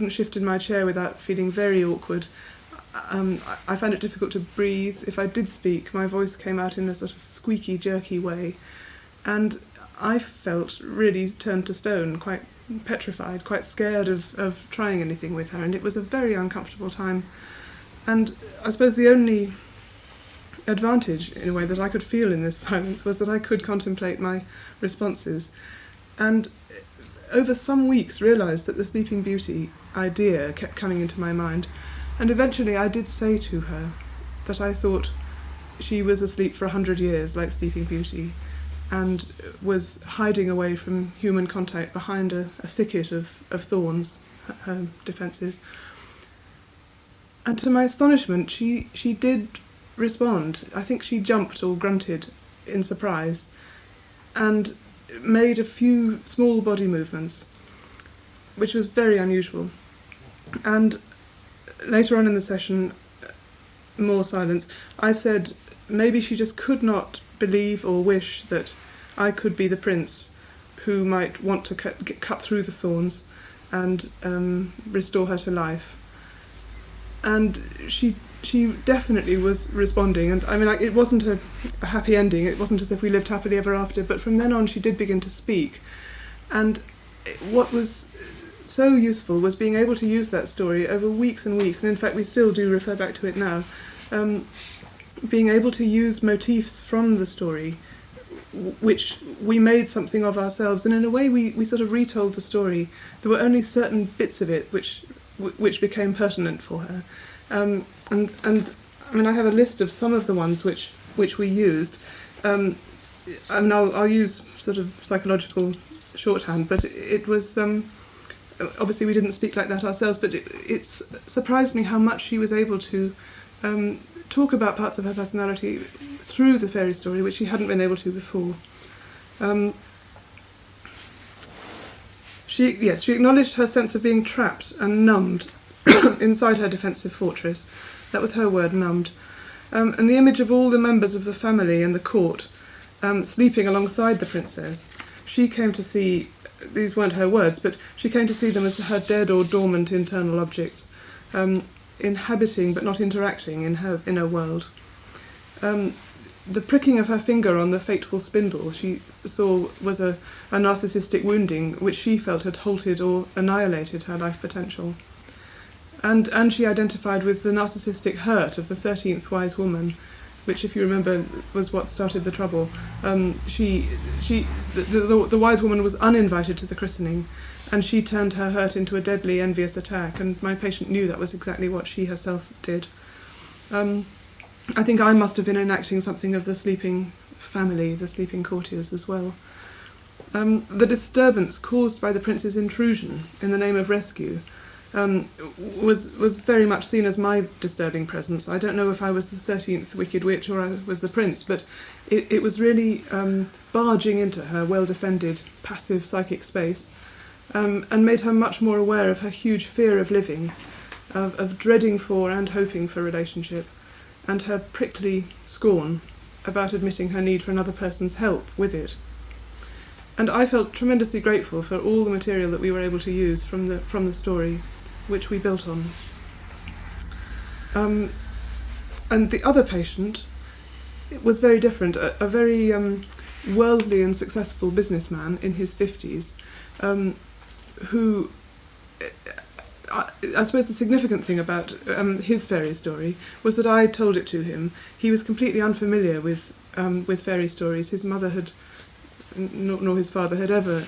shift in my chair without feeling very awkward. I found it difficult to breathe. If I did speak, my voice came out in a sort of squeaky, jerky way, and I felt really turned to stone, quite petrified, quite scared of trying anything with her, and it was a very uncomfortable time. And I suppose the only advantage, in a way, that I could feel in this silence was that I could contemplate my responses, and over some weeks realised that the Sleeping Beauty idea kept coming into my mind, and eventually I did say to her that I thought she was asleep for 100 years like Sleeping Beauty, and was hiding away from human contact behind a thicket of thorns, her defences. And to my astonishment, she did respond. I think she jumped or grunted in surprise and made a few small body movements, which was very unusual. And later on in the session, more silence, I said maybe she just could not believe or wish that I could be the prince who might want to cut through the thorns and restore her to life. And she definitely was responding, and I mean, it wasn't a happy ending. It wasn't as if we lived happily ever after, but from then on she did begin to speak. And what was so useful was being able to use that story over weeks and weeks, and in fact we still do refer back to it now, being able to use motifs from the story which we made something of ourselves, and in a way we sort of retold the story. There were only certain bits of it which became pertinent for her. And I mean, I have a list of some of the ones which we used. I mean, I'll use sort of psychological shorthand, but it was obviously we didn't speak like that ourselves, but it's surprised me how much she was able to talk about parts of her personality through the fairy story, which she hadn't been able to before. She acknowledged her sense of being trapped and numbed inside her defensive fortress. That was her word, numbed. And the image of all the members of the family and the court sleeping alongside the princess, she came to see, these weren't her words, but she came to see them as her dead or dormant internal objects, inhabiting but not interacting in her inner world. the pricking of her finger on the fateful spindle she saw was a narcissistic wounding which she felt had halted or annihilated her life potential. And she identified with the narcissistic hurt of the 13th wise woman, which, if you remember, was what started the trouble. The wise woman was uninvited to the christening, and she turned her hurt into a deadly, envious attack, and my patient knew that was exactly what she herself did. I think I must have been enacting something of the sleeping family, the sleeping courtiers as well. The disturbance caused by the prince's intrusion in the name of rescue was very much seen as my disturbing presence. I don't know if I was the 13th wicked witch or I was the prince, but it was really barging into her well-defended, passive psychic space, and made her much more aware of her huge fear of living, of dreading for and hoping for relationship, and her prickly scorn about admitting her need for another person's help with it. And I felt tremendously grateful for all the material that we were able to use from the story, which we built on. And the other patient was very different, a very worldly and successful businessman in his 50s, who, I suppose the significant thing about his fairy story was that I told it to him. He was completely unfamiliar with fairy stories. His mother had, nor his father had ever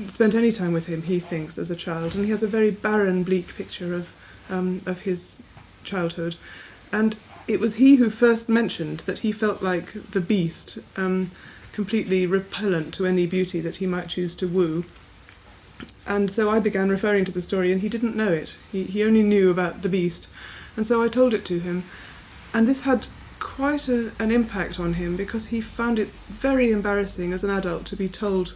spent any time with him, he thinks, as a child, and he has a very barren, bleak picture of his childhood. And it was he who first mentioned that he felt like the beast, completely repellent to any beauty that he might choose to woo. And so I began referring to the story, and he didn't know it. He only knew about the beast. And so I told it to him. And this had quite an impact on him, because he found it very embarrassing as an adult to be told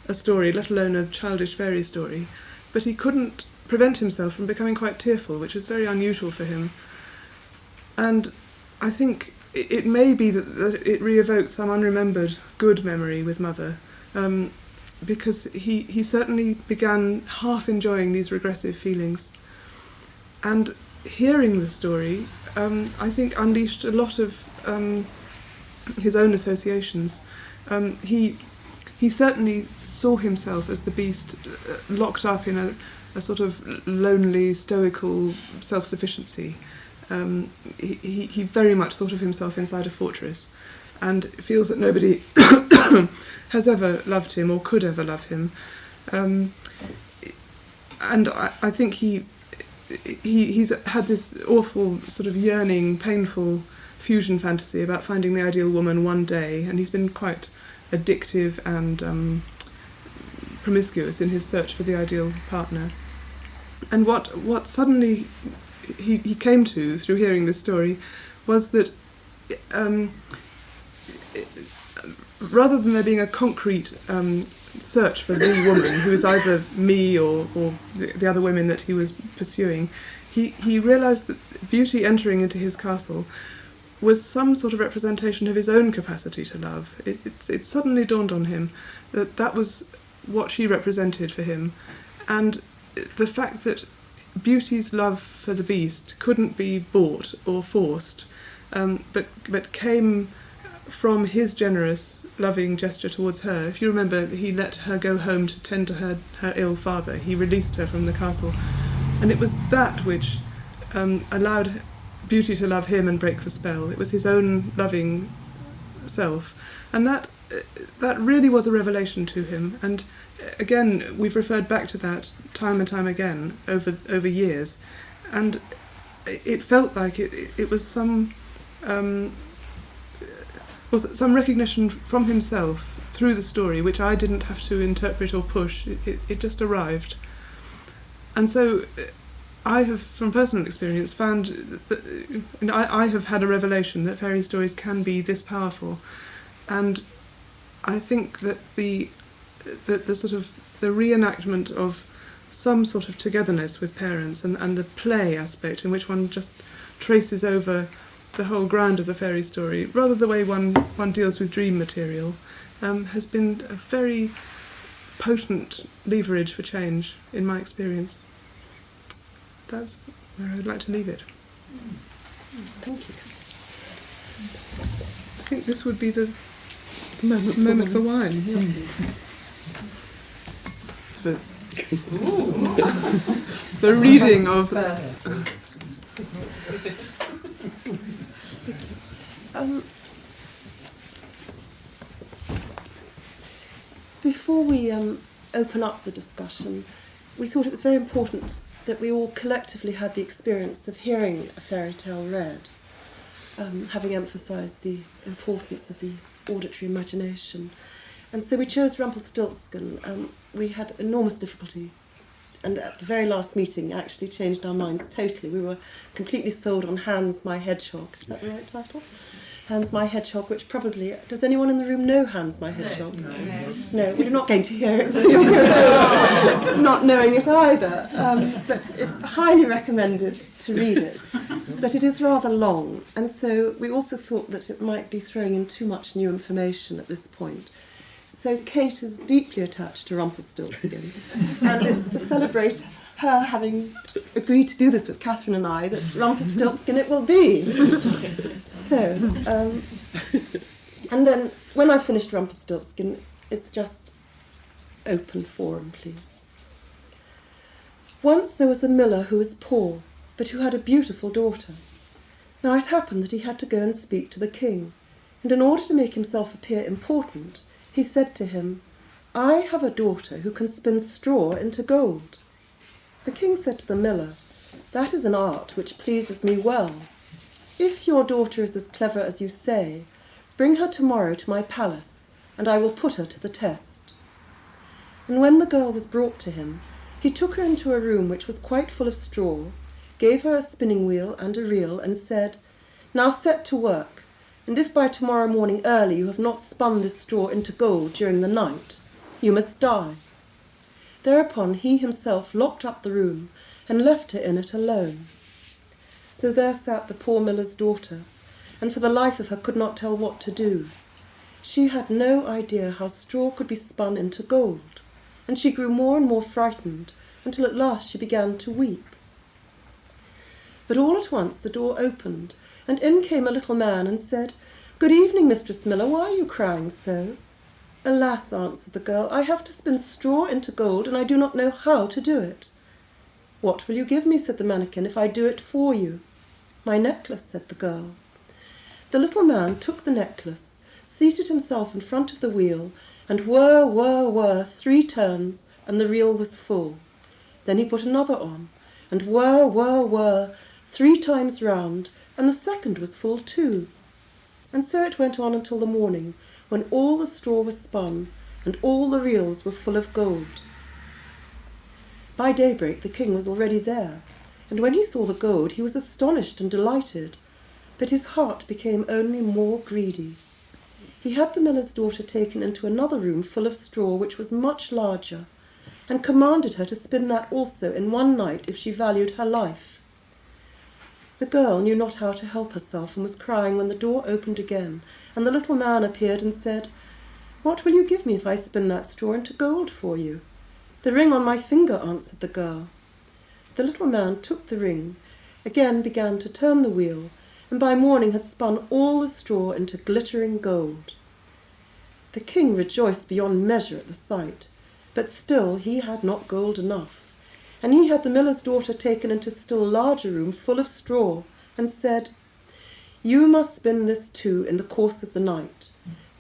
a story, let alone a childish fairy story. But he couldn't prevent himself from becoming quite tearful, which was very unusual for him. And I think it may be that it re-evoked some unremembered good memory with Mother, because he certainly began half enjoying these regressive feelings. And hearing the story, I think unleashed a lot of his own associations. He certainly saw himself as the beast, locked up in a sort of lonely, stoical self-sufficiency. He very much thought of himself inside a fortress, and feels that nobody has ever loved him or could ever love him. And I think he's had this awful sort of yearning, painful fusion fantasy about finding the ideal woman one day, and he's been quite addictive and promiscuous in his search for the ideal partner. And what suddenly he came to through hearing this story was that rather than there being a concrete search for the woman who is either me or the other women that he was pursuing, he realised that beauty entering into his castle was some sort of representation of his own capacity to love. It suddenly dawned on him that was what she represented for him, and the fact that beauty's love for the beast couldn't be bought or forced, but came from his generous, loving gesture towards her. If you remember, he let her go home to tend to her ill father. He released her from the castle, and it was that which allowed beauty to love him and break the spell. It was his own loving self, and that really was a revelation to him. And again, we've referred back to that time and time again over years, and it felt like it was some recognition from himself through the story, which I didn't have to interpret or push. It just arrived. And so I have, from personal experience, found that I have had a revelation that fairy stories can be this powerful, and I think that the sort of the reenactment of some sort of togetherness with parents and the play aspect in which one just traces over the whole ground of the fairy story, rather the way one deals with dream material, has been a very potent leverage for change in my experience. That's where I'd like to leave it. Thank you. think this would be the moment for wine. Yeah. For the reading of... Before we open up the discussion, we thought it was very important that we all collectively had the experience of hearing a fairy tale read, having emphasised the importance of the auditory imagination. And so we chose Rumpelstiltskin. We had enormous difficulty, and at the very last meeting actually changed our minds totally. We were completely sold on Hans My Hedgehog. Is that the right title? Hans My Hedgehog, which probably... Does anyone in the room know Hans My Hedgehog? No, we're not going to hear it, so you're not knowing it either. But it's highly recommended to read it. But it is rather long, and so we also thought that it might be throwing in too much new information at this point. So Kate is deeply attached to Rumpelstiltskin, and it's to celebrate her having agreed to do this with Catherine and I that Rumpelstiltskin it will be. So, and then when I finished Rumpelstiltskin, it's just open forum, please. Once there was a miller who was poor, but who had a beautiful daughter. Now it happened that he had to go and speak to the king, and in order to make himself appear important, he said to him, "I have a daughter who can spin straw into gold." The king said to the miller, "That is an art which pleases me well. If your daughter is as clever as you say, bring her tomorrow to my palace, and I will put her to the test." And when the girl was brought to him, he took her into a room which was quite full of straw, gave her a spinning wheel and a reel, and said, "Now set to work, and if by tomorrow morning early you have not spun this straw into gold during the night, you must die." Thereupon he himself locked up the room and left her in it alone. So there sat the poor miller's daughter, and for the life of her could not tell what to do. She had no idea how straw could be spun into gold, and she grew more and more frightened until at last she began to weep. But all at once the door opened, and in came a little man and said, "Good evening, Mistress Miller, why are you crying so?" "Alas," answered the girl, "I have to spin straw into gold, and I do not know how to do it." "What will you give me," said the mannikin, "if I do it for you?" "My necklace," said the girl. The little man took the necklace, seated himself in front of the wheel, and whir, whir, whir, 3 turns, and the reel was full. Then he put another on, and whir, whir, whir, 3 times round, and the second was full too. And so it went on until the morning, when all the straw was spun, and all the reels were full of gold. By daybreak the king was already there, and when he saw the gold he was astonished and delighted, but his heart became only more greedy. He had the miller's daughter taken into another room full of straw which was much larger, and commanded her to spin that also in one night if she valued her life. The girl knew not how to help herself, and was crying when the door opened again, and the little man appeared and said, "What will you give me if I spin that straw into gold for you?" "The ring on my finger," answered the girl. The little man took the ring, again began to turn the wheel, and by morning had spun all the straw into glittering gold. The king rejoiced beyond measure at the sight, but still he had not gold enough. And he had the miller's daughter taken into a still larger room full of straw, and said, "You must spin this too in the course of the night,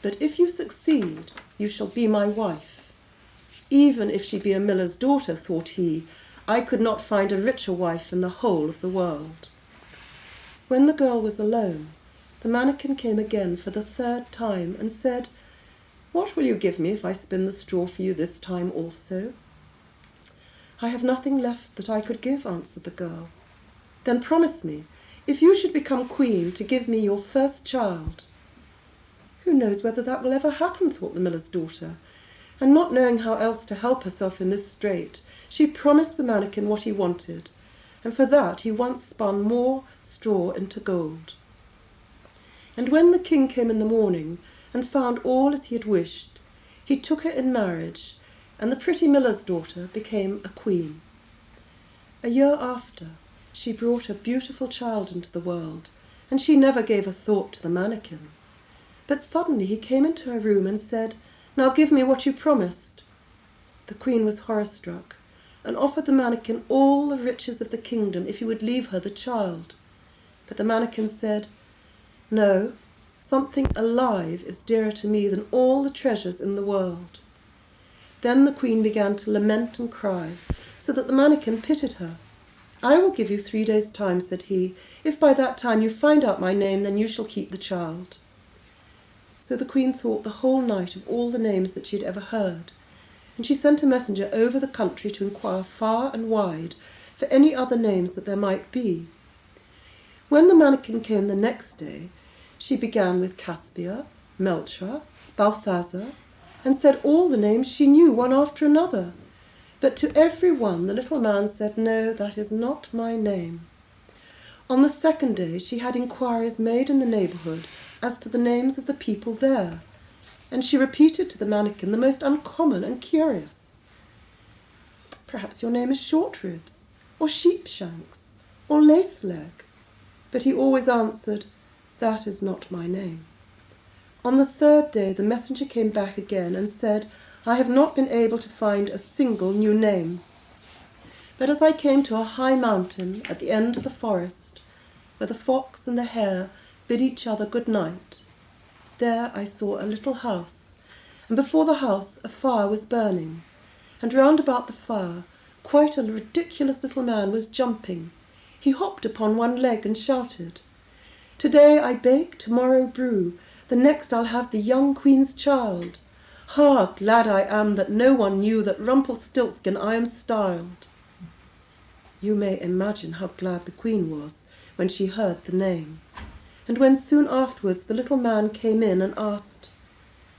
but if you succeed, you shall be my wife." Even if she be a miller's daughter, thought he, I could not find a richer wife in the whole of the world. When the girl was alone, the mannikin came again for the 3rd time, and said, "What will you give me if I spin the straw for you this time also?" "I have nothing left that I could give," answered the girl. "Then promise me, if you should become queen, to give me your first child." "Who knows whether that will ever happen," thought the miller's daughter, and not knowing how else to help herself in this strait, she promised the mannikin what he wanted, and for that he once spun more straw into gold. And when the king came in the morning and found all as he had wished, he took her in marriage, and the pretty miller's daughter became a queen. A year after, she brought a beautiful child into the world, and she never gave a thought to the mannikin. But suddenly he came into her room and said, "Now give me what you promised." The queen was horror-struck, and offered the mannikin all the riches of the kingdom if he would leave her the child. But the mannikin said, "No, something alive is dearer to me than all the treasures in the world." Then the queen began to lament and cry, so that the mannikin pitied her. "I will give you 3 days' time," said he. "If by that time you find out my name, then you shall keep the child." So the queen thought the whole night of all the names that she had ever heard, and she sent a messenger over the country to inquire far and wide for any other names that there might be. When the mannikin came the next day, she began with Caspia, Melchior, Balthazar, and said all the names she knew, one after another. But to every one the little man said, "No, that is not my name." On the second day she had inquiries made in the neighbourhood as to the names of the people there, and she repeated to the mannikin the most uncommon and curious. "Perhaps your name is Shortribs, or Sheepshanks, or Laceleg." But he always answered, "That is not my name." On the third day the messenger came back again and said, "I have not been able to find a single new name. But as I came to a high mountain at the end of the forest, where the fox and the hare bid each other good night, there I saw a little house, and before the house a fire was burning, and round about the fire quite a ridiculous little man was jumping. He hopped upon one leg and shouted, 'Today I bake, tomorrow brew, the next I'll have the young queen's child. Ha, glad I am that no one knew that Rumpelstiltskin I am styled.'" You may imagine how glad the queen was when she heard the name. And when soon afterwards the little man came in and asked,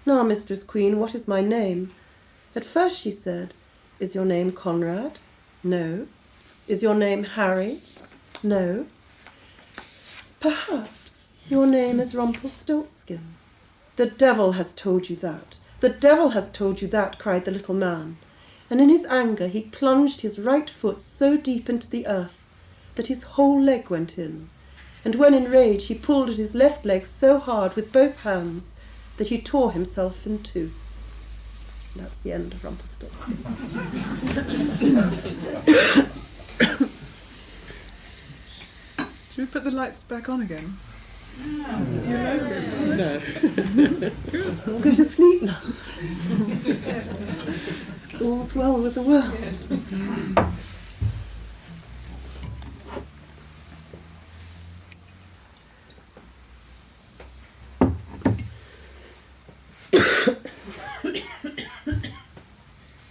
"Now, Mistress Queen, what is my name?" At first she said, "Is your name Conrad?" "No." "Is your name Harry?" "No." "Perhaps your name is Rumpelstiltskin." "The devil has told you that. The devil has told you that," cried the little man, and in his anger he plunged his right foot so deep into the earth that his whole leg went in, and when in rage he pulled at his left leg so hard with both hands that he tore himself in two. That's the end of Rumpelstiltskin. Should we put the lights back on again? No. I'll go to sleep now. All's well with the world.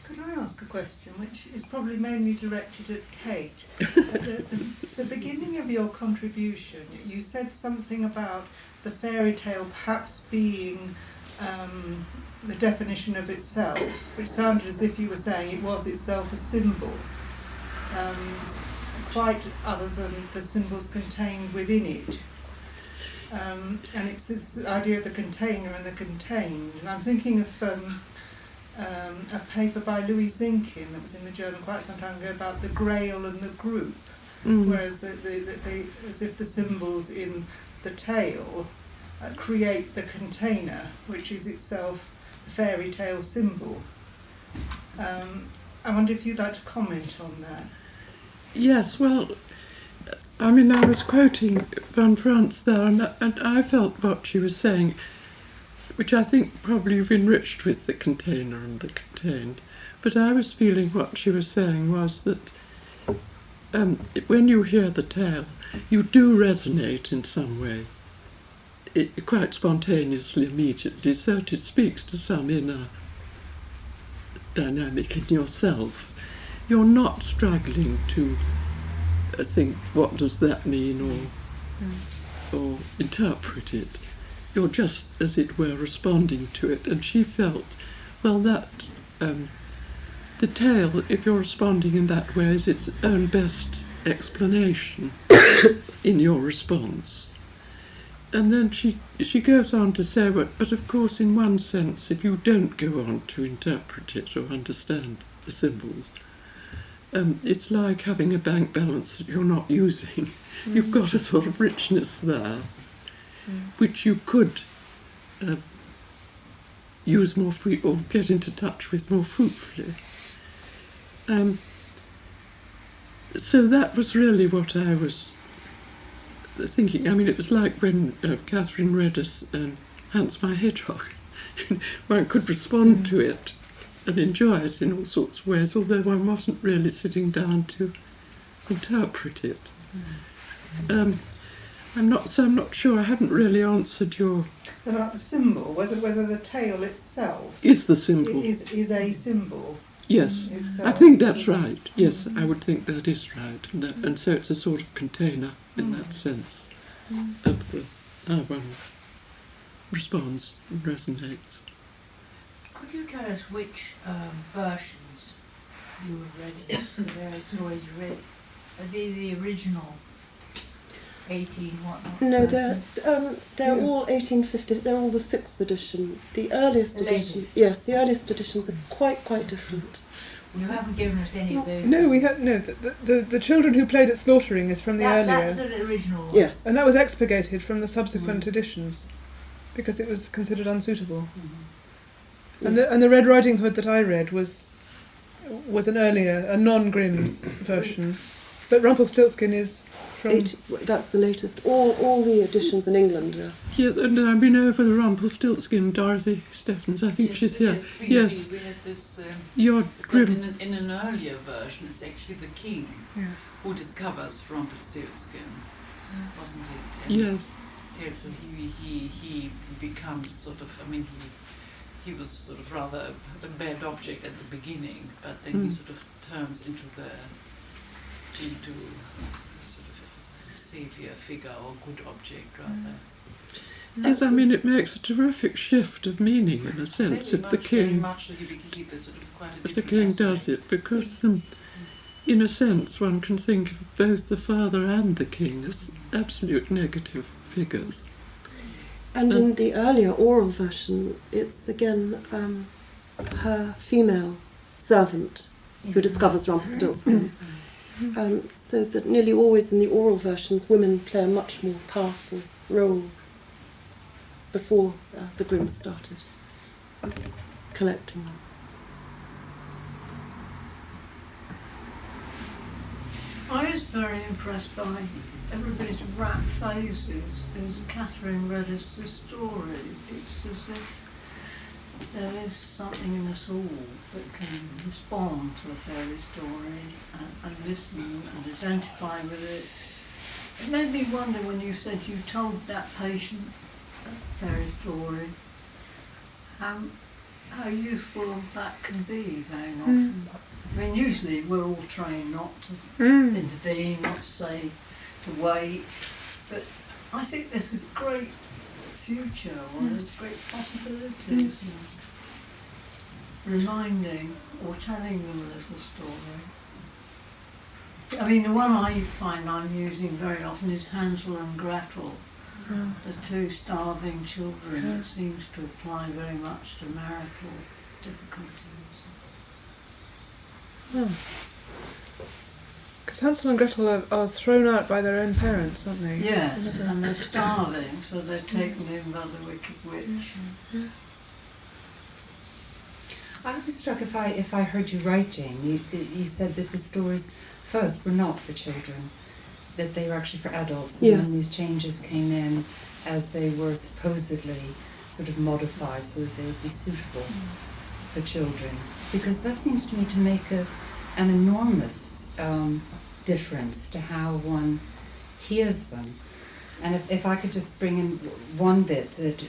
Could I ask a question, which is probably mainly directed at Kate? At the beginning of your contribution, you said something about the fairy tale perhaps being the definition of itself, which sounded as if you were saying it was itself a symbol, quite other than the symbols contained within it. And it's this idea of the container and the contained. And I'm thinking of a paper by Louis Zinkin that was in the journal quite some time ago about the Grail and the group, whereas as if the symbols in the tale create the container, which is itself a fairy tale symbol. I wonder if you'd like to comment on that. Yes, well, I mean, I was quoting Van France there, and I felt what she was saying, which I think probably you've enriched with the container and the contained. But I was feeling what she was saying was that when you hear the tale, you do resonate in some way, quite spontaneously, immediately, so that it speaks to some inner dynamic in yourself. You're not struggling to think, what does that mean, or interpret it. You're just, as it were, responding to it. And she felt, well, that the tale, if you're responding in that way, is its own best explanation in your response. And then she goes on to say, but of course, in one sense, if you don't go on to interpret it or understand the symbols, it's like having a bank balance that you're not using. You've got a sort of richness there, which you could use more or get into touch with more fruitfully. So that was really what I was thinking. I mean, it was like when Catherine read us Hans My Hedgehog. One could respond to it and enjoy it in all sorts of ways, although one wasn't really sitting down to interpret it. I'm not sure. I haven't really answered your... About the symbol, whether the tale itself is the symbol. Is a symbol. Yes, itself. I think that's right. Yes, I would think that is right. And so it's a sort of container in that sense of how one responds and resonates. Could you tell us which versions you have read, the various stories you read? Are they the original 18 whatnot? No, versions? they're Yes. all 1850. They're all the 6th edition. The earliest The edition, latest. yes, the earliest editions are quite different. You haven't given us any of those. No, we had no. The children who played at Slaughtering is from the That's earlier, the original one. Yes. and that was expurgated from the subsequent editions because it was considered unsuitable. And the Red Riding Hood that I read was an earlier, a non-Grimm's version, but Rumpelstiltskin is from. That's the latest. All the editions in England are. Yes, and I've been over the Rumpelstiltskin, Dorothy Steffens. I think she's here. Yes, we had this. your It's that Grimm. in an earlier version, it's actually the king who discovers Rumpelstiltskin, wasn't it? And Yes, yeah, so he becomes sort of. I mean, he was sort of rather a bad object at the beginning, but then he sort of turns into sort of a saviour figure or good object rather. yes. I mean, it makes a terrific shift of meaning in a sense Very if the much, very king, much so he sort of quite a if the different king aspect. does it, because in a sense one can think of both the father and the king as absolute negative figures. And in the earlier oral version, it's again her female servant who discovers Rumpelstiltskin. So that nearly always in the oral versions, women play a much more powerful role before the Grimms started collecting them. I was very impressed by everybody's rapt faces as Catherine read us the story. It's as if there is something in us all that can respond to a fairy story and listen and identify with it. It made me wonder when you said you told that patient a fairy story, how useful that can be very often. I mean, usually we're all trained not to intervene, not to say to wait, but I think there's a great future, or there's great possibilities in reminding or telling them a little story. I mean, the one I find I'm using very often is Hansel and Gretel, the two starving children. It seems to apply very much to marital difficulties. Because Hansel and Gretel are thrown out by their own parents, aren't they? Yes, and they're starving, so they're taken in by the wicked witch. I was struck if I heard you right, Jane. You said that the stories first were not for children, that they were actually for adults, and Yes. then these changes came in as they were supposedly sort of modified so that they would be suitable for children. Because that seems to me to make an enormous difference to how one hears them. And if I could just bring in one bit, that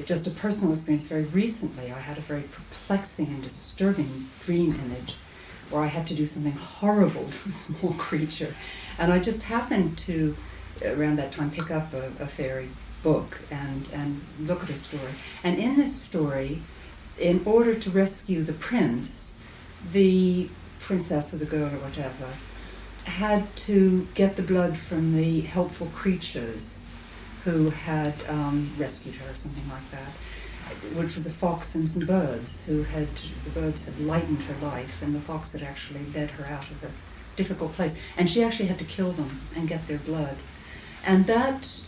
just a personal experience. Very recently I had a very perplexing and disturbing dream image where I had to do something horrible to a small creature. And I just happened to, around that time, pick up a fairy book and look at a story. And in this story, in order to rescue the prince, the princess or the girl or whatever had to get the blood from the helpful creatures who had rescued her, or something like that, which was a fox and some birds the birds had lightened her life, and the fox had actually led her out of a difficult place. And she actually had to kill them and get their blood. And that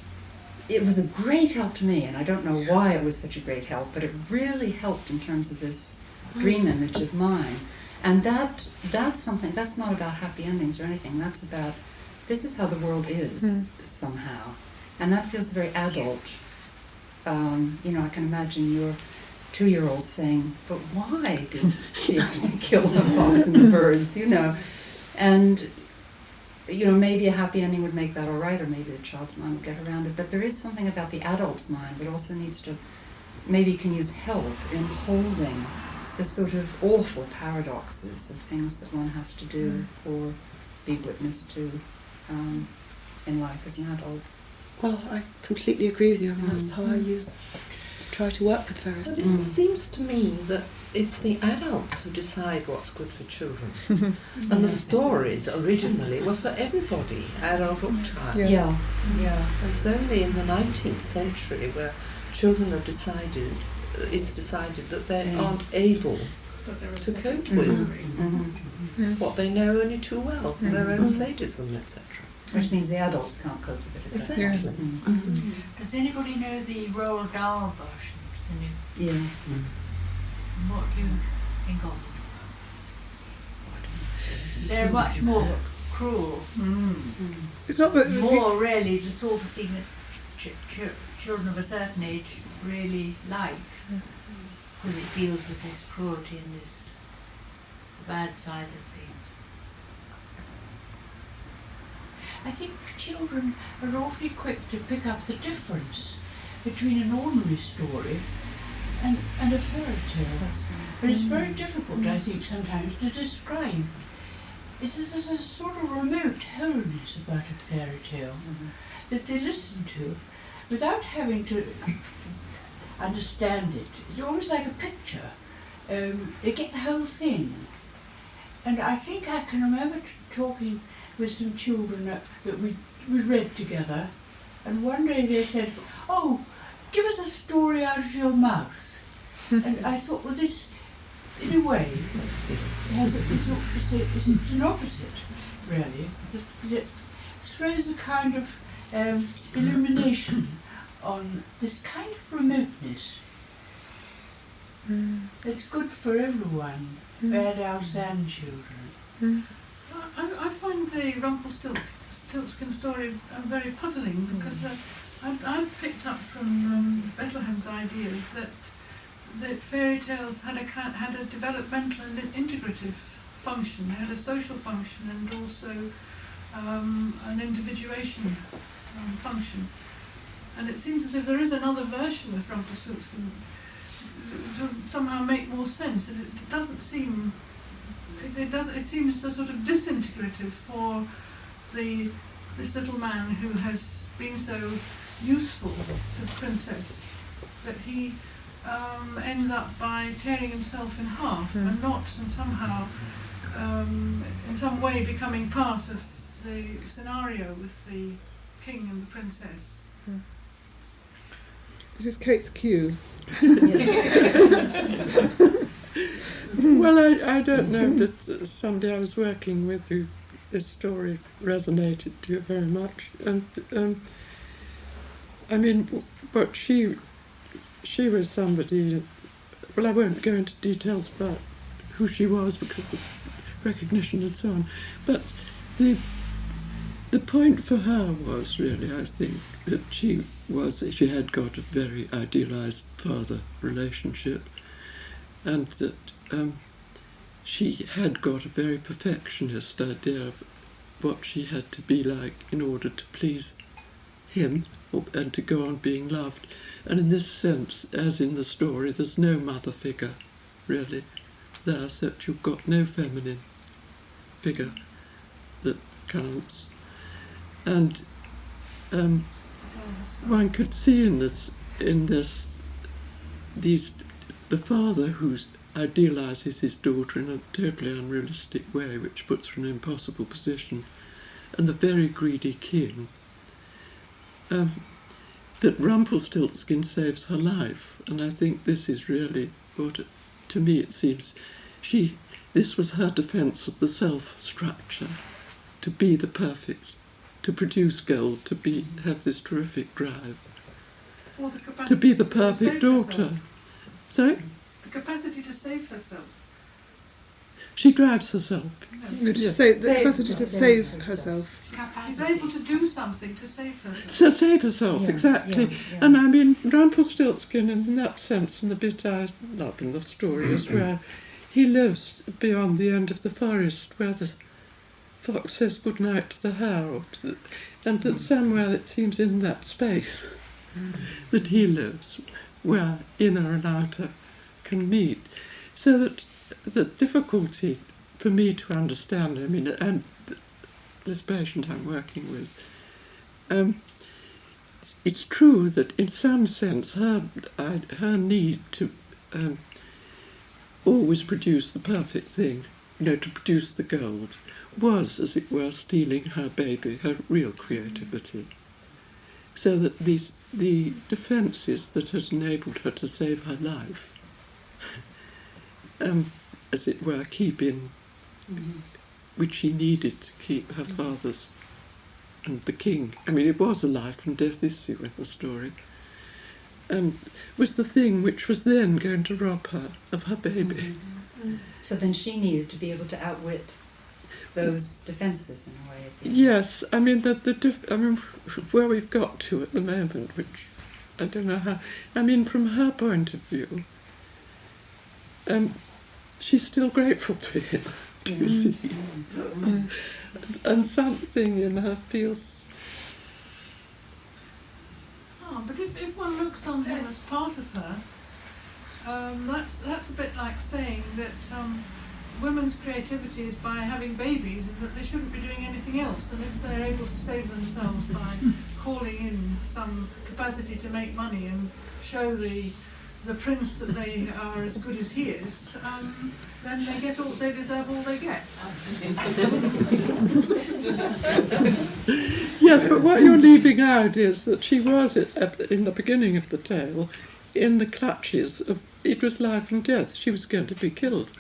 it was a great help to me, and I don't know why it was such a great help, but it really helped in terms of this dream image of mine. And that's something, that's not about happy endings or anything, that's about, this is how the world is, somehow. And that feels very adult. I can imagine your 2-year-old saying, but why did she have to kill the fox and the birds, And, maybe a happy ending would make that all right, or maybe the child's mind would get around it. But there is something about the adult's mind that also needs to, maybe can use help in holding the sort of awful paradoxes of things that one has to do or be witness to in life as an adult. Well, I completely agree with you. I mean, that's how I try to work with various But it seems to me that it's the adults who decide what's good for children. And the stories originally were for everybody, adult or child. Yeah. It's only in the 19th century where children have decided, it's decided that they aren't able to cope with what they know only too well, their own sadism, etc. Which means the adults can't cope with it. Exactly. Yes. Does anybody know the Roald Dahl versions? Yeah. What do you think of them? They're much more cruel. It's not that More really the sort of thing that children of a certain age really like, because it deals with this cruelty and this bad side of things. I think children are awfully quick to pick up the difference between an ordinary story and a fairy tale. But it's very difficult, I think, sometimes to describe. There's a sort of remote wholeness about a fairy tale that they listen to without having to understand it. It's almost like a picture. They get the whole thing. And I think I can remember talking with some children that we read together, and one day they said, "Oh, give us a story out of your mouth." And I thought, well, this, in a way, it's an opposite, really. It throws a kind of illumination on this kind of remoteness. It's good for everyone, Bad House and children. I find the Rumpelstiltskin story very puzzling because I picked up from Bethlehem's ideas that fairy tales had a developmental and integrative function. They had a social function and also an individuation function. And it seems as if there is another version of Rumpelstiltskin to somehow make more sense. It doesn't seem. It seems so sort of disintegrative for this little man who has been so useful to the princess that he ends up by tearing himself in half and somehow in some way becoming part of the scenario with the king and the princess. This is Kate's cue. Well, I don't know that somebody I was working with who this story resonated to very much. And I mean, but she was somebody. Well, I won't go into details about who she was because of recognition and so on. But the point for her was really, I think, that she had got a very idealised father relationship, and that she had got a very perfectionist idea of what she had to be like in order to please him and to go on being loved. And in this sense, as in the story, there's no mother figure, really, there, so that you've got no feminine figure that counts. And one could see in the father who idealises his daughter in a totally unrealistic way, which puts her in an impossible position, and the very greedy king, that Rumpelstiltskin saves her life. And I think this is really what, to me it seems, this was her defence of the self-structure, to be the perfect, to produce gold, have this terrific drive. Or the capacity to be the to perfect save daughter. herself. Sorry? The capacity to save herself. She drives herself. The Save capacity to herself. save herself. She's able to do something to save herself. To save herself, Yeah, exactly. yeah. And I mean, Rumpelstiltskin, in that sense, and the bit I love in the story is where he lives beyond the end of the forest, where the fox says goodnight to the hare, and that somewhere it seems in that space that he lives, where inner and outer can meet. So that the difficulty for me to understand, I mean, and this patient I'm working with, it's true that in some sense her need to always produce the perfect thing, to produce the gold, was, as it were, stealing her baby, her real creativity. So that the defences that had enabled her to save her life, as it were, which she needed to keep her father's and the king. I mean, it was a life and death issue in the story. Was the thing which was then going to rob her of her baby. So then she needed to be able to outwit those defences in a way. At the end. Yes, I mean where we've got to at the moment, which I don't know how. I mean, from her point of view, she's still grateful to him. Do you see? And something in her feels. Oh, but if one looks on him as part of her, that's a bit like saying that women's creativity is by having babies and that they shouldn't be doing anything else. And if they're able to save themselves by calling in some capacity to make money and show the prince that they are as good as he is, then they deserve all they get. Yes, but what you're leaving out is that she was, in the beginning of the tale, in the clutches of, it was life and death. She was going to be killed.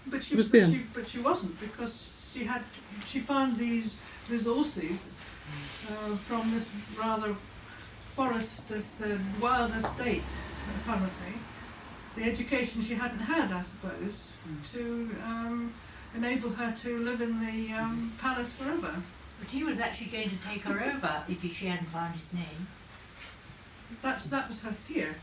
But she wasn't, because she found these resources from this rather forest, this wild estate, apparently. The education she hadn't had, I suppose, to enable her to live in the palace forever. But he was actually going to take her over if she hadn't found his name. That was her fear.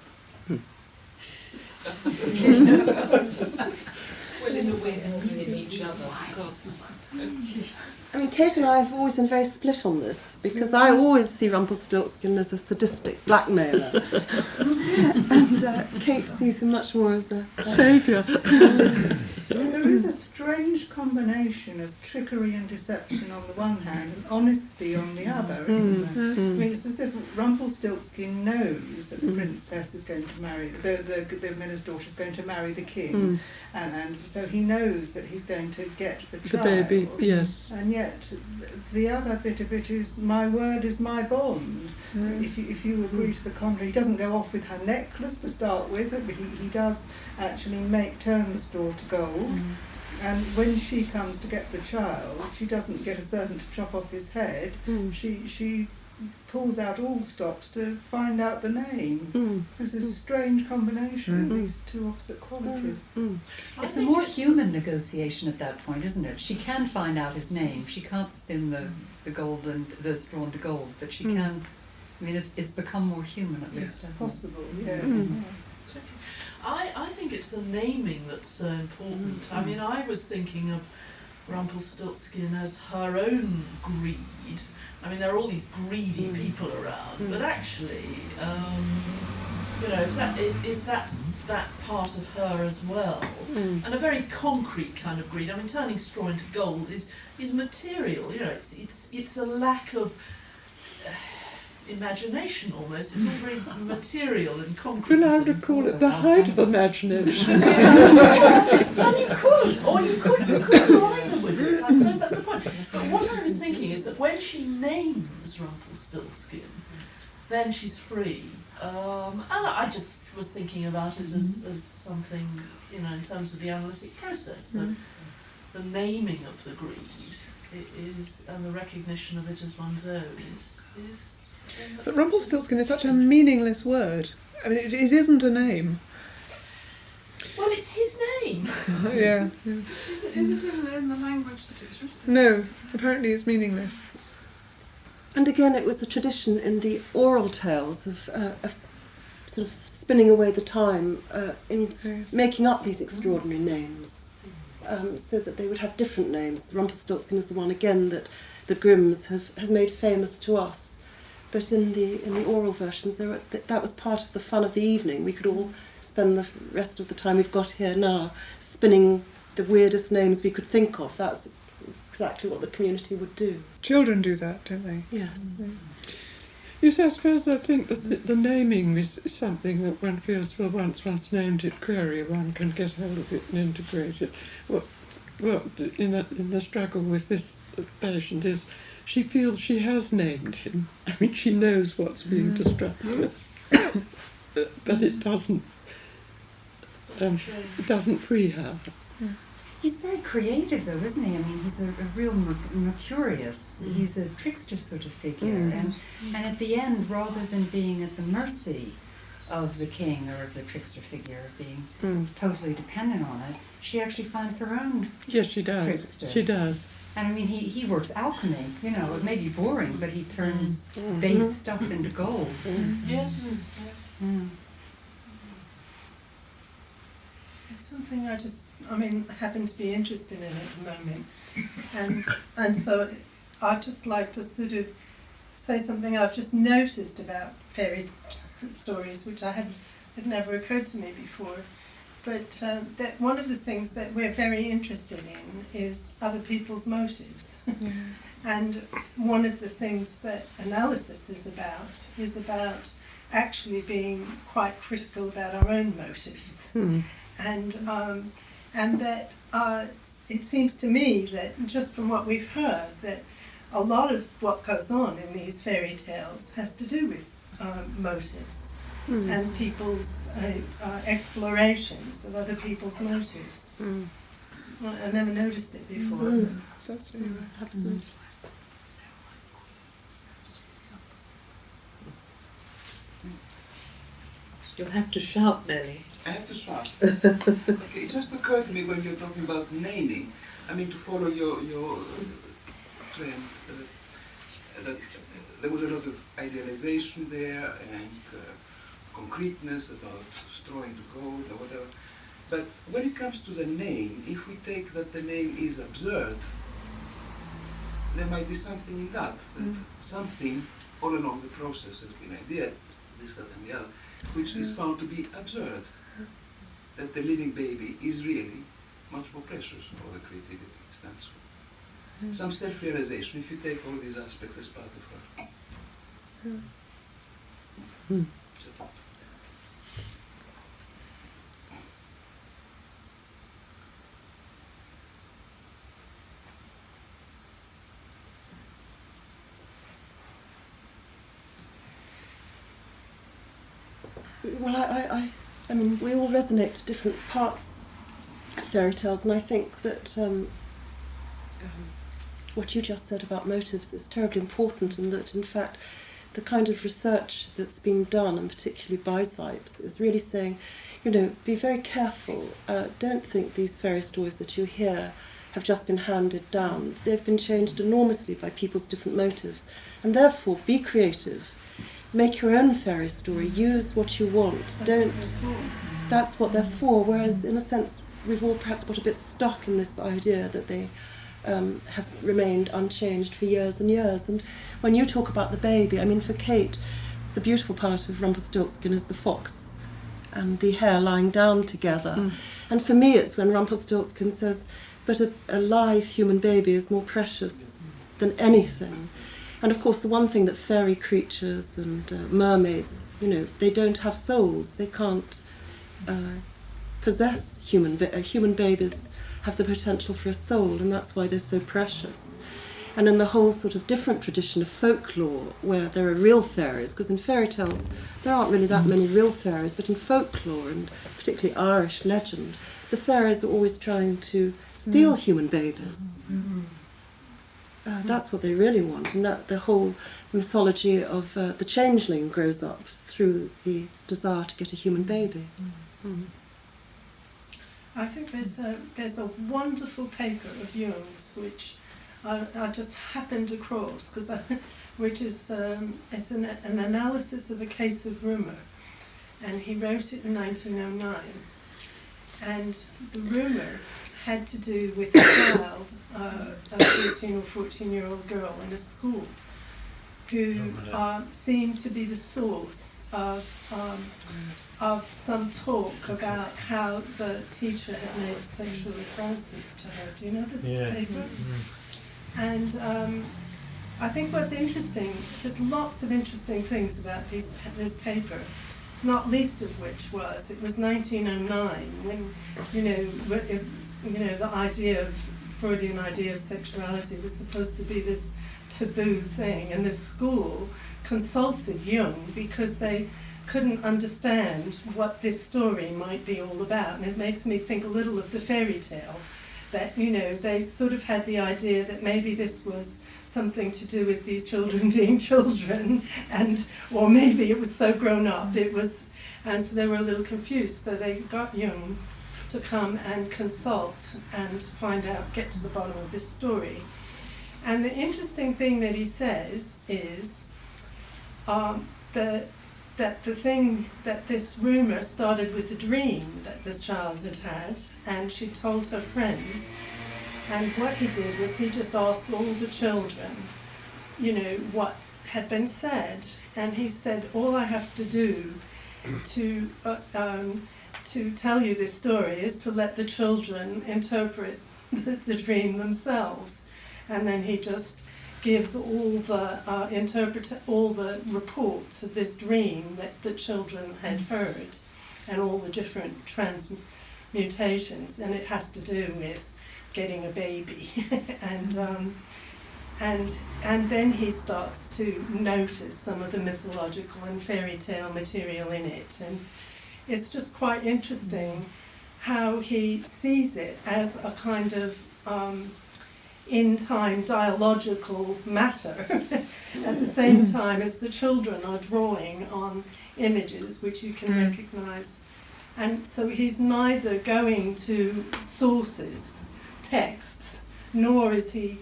Well, in a way, they're in each other, of course. I mean, Kate and I have always been very split on this, because I always see Rumpelstiltskin as a sadistic blackmailer, and Kate sees him much more as a saviour. There is a strange combination of trickery and deception on the one hand and honesty on the other, isn't there? I mean, it's as if Rumpelstiltskin knows that the princess is going to marry, the miller's daughter is going to marry the king, and so he knows that he's going to get the child. The baby, yes. And yet, the other bit of it is, my word is my bond. If you agree to the contract, he doesn't go off with her necklace to start with, but he does actually turn the store to gold. And when she comes to get the child, she doesn't get a servant to chop off his head. She pulls out all the stops to find out the name. There's this strange combination of these two opposite qualities. It's a more human negotiation at that point, isn't it? She can find out his name. She can't spin the gold and the straw into gold, but she can. I mean, it's become more human at least. I think. Possible, yes. I think it's the naming that's so important. I mean, I was thinking of Rumpelstiltskin as her own greed. I mean, there are all these greedy people around, but actually, if that's that part of her as well, and a very concrete kind of greed. I mean, turning straw into gold is material. It's a lack of imagination almost. It's all very material and concrete. Well, I would call it the height of imagination. Well, you could lie them with it. I suppose that's the point. But what I was thinking is that when she names Rumpelstiltskin, then she's free. And I just was thinking about it as something, in terms of the analytic process, that the naming of the greed is, and the recognition of it as one's own is But Rumpelstiltskin is such a meaningless word. I mean, it isn't a name. Well, it's his name. Yeah. Is it in the language that it's written? No, apparently it's meaningless. And again, it was the tradition in the oral tales of sort of spinning away the time in Yes. making up these extraordinary names, so that they would have different names. Rumpelstiltskin is the one again that the Grimms has made famous to us. But in the oral versions, that was part of the fun of the evening. We could all spend the rest of the time we've got here now spinning the weirdest names we could think of. That's exactly what the community would do. Children do that, don't they? Yes. Yes, I suppose I think that the naming is something that one feels, well, once one's named it Query, one can get hold of it and integrate it. What in the struggle with this patient is she feels she has named him. I mean, she knows what's being destructive, but it doesn't free her. He's very creative, though, isn't he? I mean, he's a real Mercurius. He's a trickster sort of figure. And at the end, rather than being at the mercy of the king or of the trickster figure, being totally dependent on it, she actually finds her own Yes, she does. trickster. She does. And I mean, he works alchemy. You know, it may be boring, but he turns base stuff into gold. Yes. Mm. It's something I happen to be interested in at the moment. And so I'd just like to sort of say something I've just noticed about fairy stories, which had never occurred to me before. But that one of the things that we're very interested in is other people's motives. And one of the things that analysis is about actually being quite critical about our own motives. And that it seems to me that just from what we've heard, that a lot of what goes on in these fairy tales has to do with motives and people's explorations of other people's motives. Well, I never noticed it before. That's absolutely right. Absolutely. You'll have to shout, Nelly. I have to shout. Okay, it just occurred to me when you're talking about naming. I mean, to follow your trend, that there was a lot of idealization there and concreteness about strowing to gold or whatever. But when it comes to the name, if we take that the name is absurd, there might be something in that. Something all along the process has been ideal, this, that, and the other, which is found to be absurd. That the living baby is really much more precious for the creativity it stands for. Some self-realization, if you take all these aspects as part of her. It's a thought. Well, I mean, we all resonate to different parts of fairy tales, and I think that what you just said about motives is terribly important, and that, in fact, the kind of research that's been done, and particularly by Zipes, is really saying, you know, be very careful. Don't think these fairy stories that you hear have just been handed down. They've been changed enormously by people's different motives, and therefore be creative. Make your own fairy story. Use what you want. That's what they're for. Whereas, in a sense, we've all perhaps got a bit stuck in this idea that they have remained unchanged for years and years. And when you talk about the baby, I mean, for Kate, the beautiful part of Rumpelstiltskin is the fox and the hare lying down together. And for me, it's when Rumpelstiltskin says, "But a live human baby is more precious than anything." And of course, the one thing that fairy creatures and mermaids, you know, they don't have souls. They can't possess human babies have the potential for a soul, and that's why they're so precious. And in the whole sort of different tradition of folklore, where there are real fairies, because in fairy tales there aren't really that many real fairies, but in folklore, and particularly Irish legend, the fairies are always trying to steal human babies. That's what they really want, and that the whole mythology of the changeling grows up through the desire to get a human baby. I think there's a wonderful paper of Jung's which I just happened across which is it's an analysis of a case of rumour, and he wrote it in 1909, and the rumour had to do with a child, a 13 or 14-year-old girl in a school, who seemed to be the source of some talk about how the teacher had made sexual advances to her. Do you know this paper? And I think what's interesting, there's lots of interesting things about this paper, not least of which was it was 1909 when the idea of Freudian idea of sexuality was supposed to be this taboo thing, and the school consulted Jung because they couldn't understand what this story might be all about. And it makes me think a little of the fairy tale, that they sort of had the idea that maybe this was something to do with these children being children, or maybe it was so grown up and so they were a little confused. So they got Jung to come and consult and get to the bottom of this story. And the interesting thing that he says is that this rumour started with a dream that this child had had, and she told her friends, and what he did was he just asked all the children, what had been said, and he said, all I have to do to tell you this story is to let the children interpret the dream themselves. And then he just gives all the reports of this dream that the children had heard, and all the different transmutations, and it has to do with getting a baby. and then he starts to notice some of the mythological and fairy tale material in it, and it's just quite interesting how he sees it as a kind of in-time dialogical matter at the same time as the children are drawing on images which you can recognise. And so he's neither going to sources, texts, nor is he,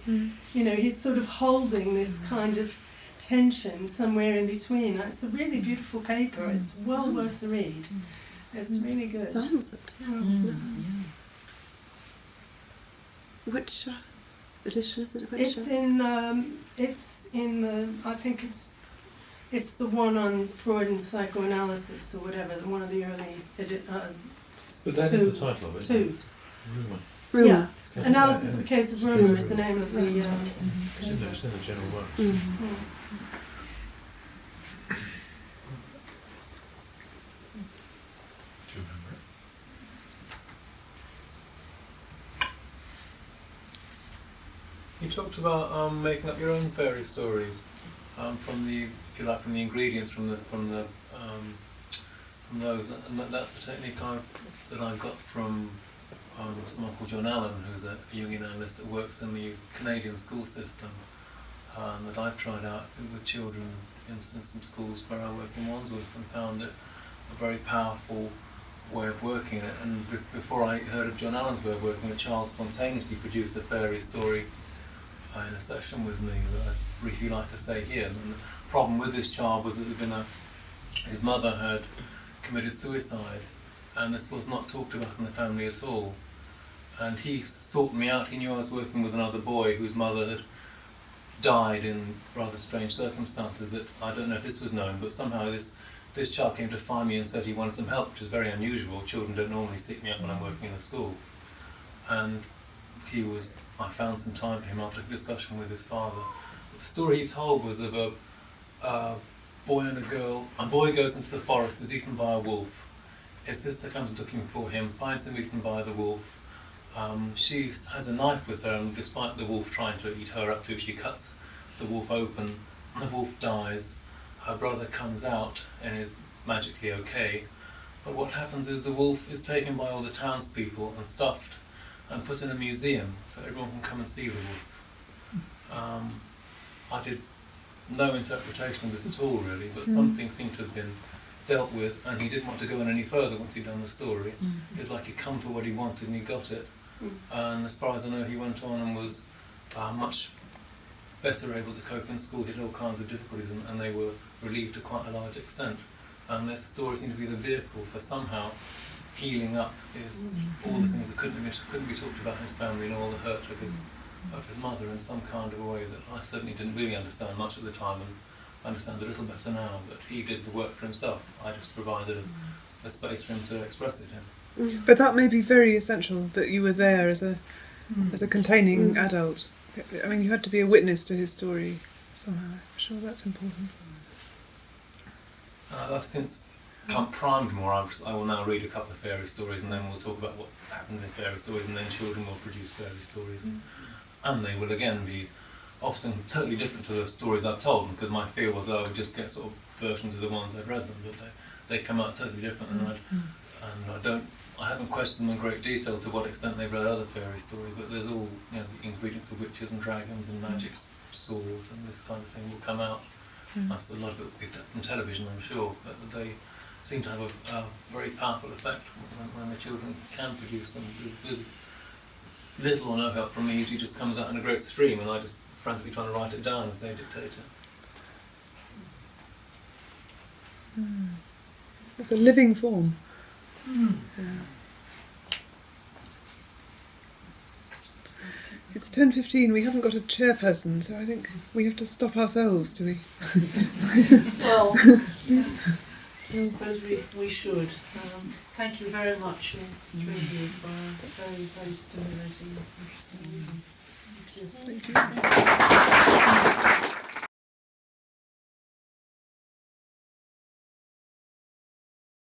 he's sort of holding this kind of tension somewhere in between. It's a really beautiful paper. It's well worth a read. It's really good. Sounds it. Which edition is it? It's in the. I think it's the one on Freud and psychoanalysis or whatever. One of the early. But that is the title of it. Two. Rumour. Yeah. Analysis of the Case of Rumour is the name of the. It's in the general works. You talked about making up your own fairy stories from the, if you like, from the ingredients from those, and that's a technique that I got from someone called John Allen, who's a Jungian analyst that works in the Canadian school system, that I've tried out with children in some schools where I work in Wandsworth, and found it a very powerful way of working it. And before I heard of John Allen's way of working, a child spontaneously produced a fairy story in a session with me that I'd briefly like to say here. And the problem with this child was that his mother had committed suicide, and this was not talked about in the family at all. And he sought me out. He knew I was working with another boy whose mother had died in rather strange circumstances that I don't know if this was known, but somehow this child came to find me and said he wanted some help, which is very unusual. Children don't normally seek me out when I'm working in a school. And I found some time for him after a discussion with his father. The story he told was of a boy and a girl. A boy goes into the forest, is eaten by a wolf. His sister comes looking for him, finds him eaten by the wolf. She has a knife with her, and despite the wolf trying to eat her up too, she cuts the wolf open. The wolf dies. Her brother comes out and is magically okay. But what happens is the wolf is taken by all the townspeople and stuffed and put in a museum so everyone can come and see the wolf. I did no interpretation of this at all really, but something seemed to have been dealt with, and he didn't want to go on any further once he'd done the story. It was like he'd come for what he wanted and he got it. And as far as I know, he went on and was much better able to cope in school. He had all kinds of difficulties, and they were relieved to quite a large extent. And this story seemed to be the vehicle for somehow healing up all the things that couldn't be talked about in his family, and all the hurt of his mother in some kind of a way that I certainly didn't really understand much at the time, and understand a little better now. But he did the work for himself. I just provided a space for him to express it in. But that may be very essential, that you were there as a containing adult. I mean, you had to be a witness to his story somehow. I'm sure that's important. I've since primed more. I will now read a couple of fairy stories, and then we'll talk about what happens in fairy stories, and then children will produce fairy stories. And they will again be often totally different to the stories I've told them, because my fear was that I would just get sort of versions of the ones I'd read them, but they come out totally different, and I haven't questioned them in great detail to what extent they've read other fairy stories, but there's all, you know, the ingredients of witches and dragons and magic swords and this kind of thing will come out. That's a lot of it will be picked up from television, I'm sure, but they seem to have a very powerful effect when the children can produce them with little or no help from me. It just comes out in a great stream, and I just frantically trying to write it down as they dictate it. It's a living form. Yeah. It's 10:15. We haven't got a chairperson, so I think we have to stop ourselves, do we? Well, I suppose we should. Thank you very much, all three of you, for a very, very stimulating and interesting evening. Thank you. Thank you.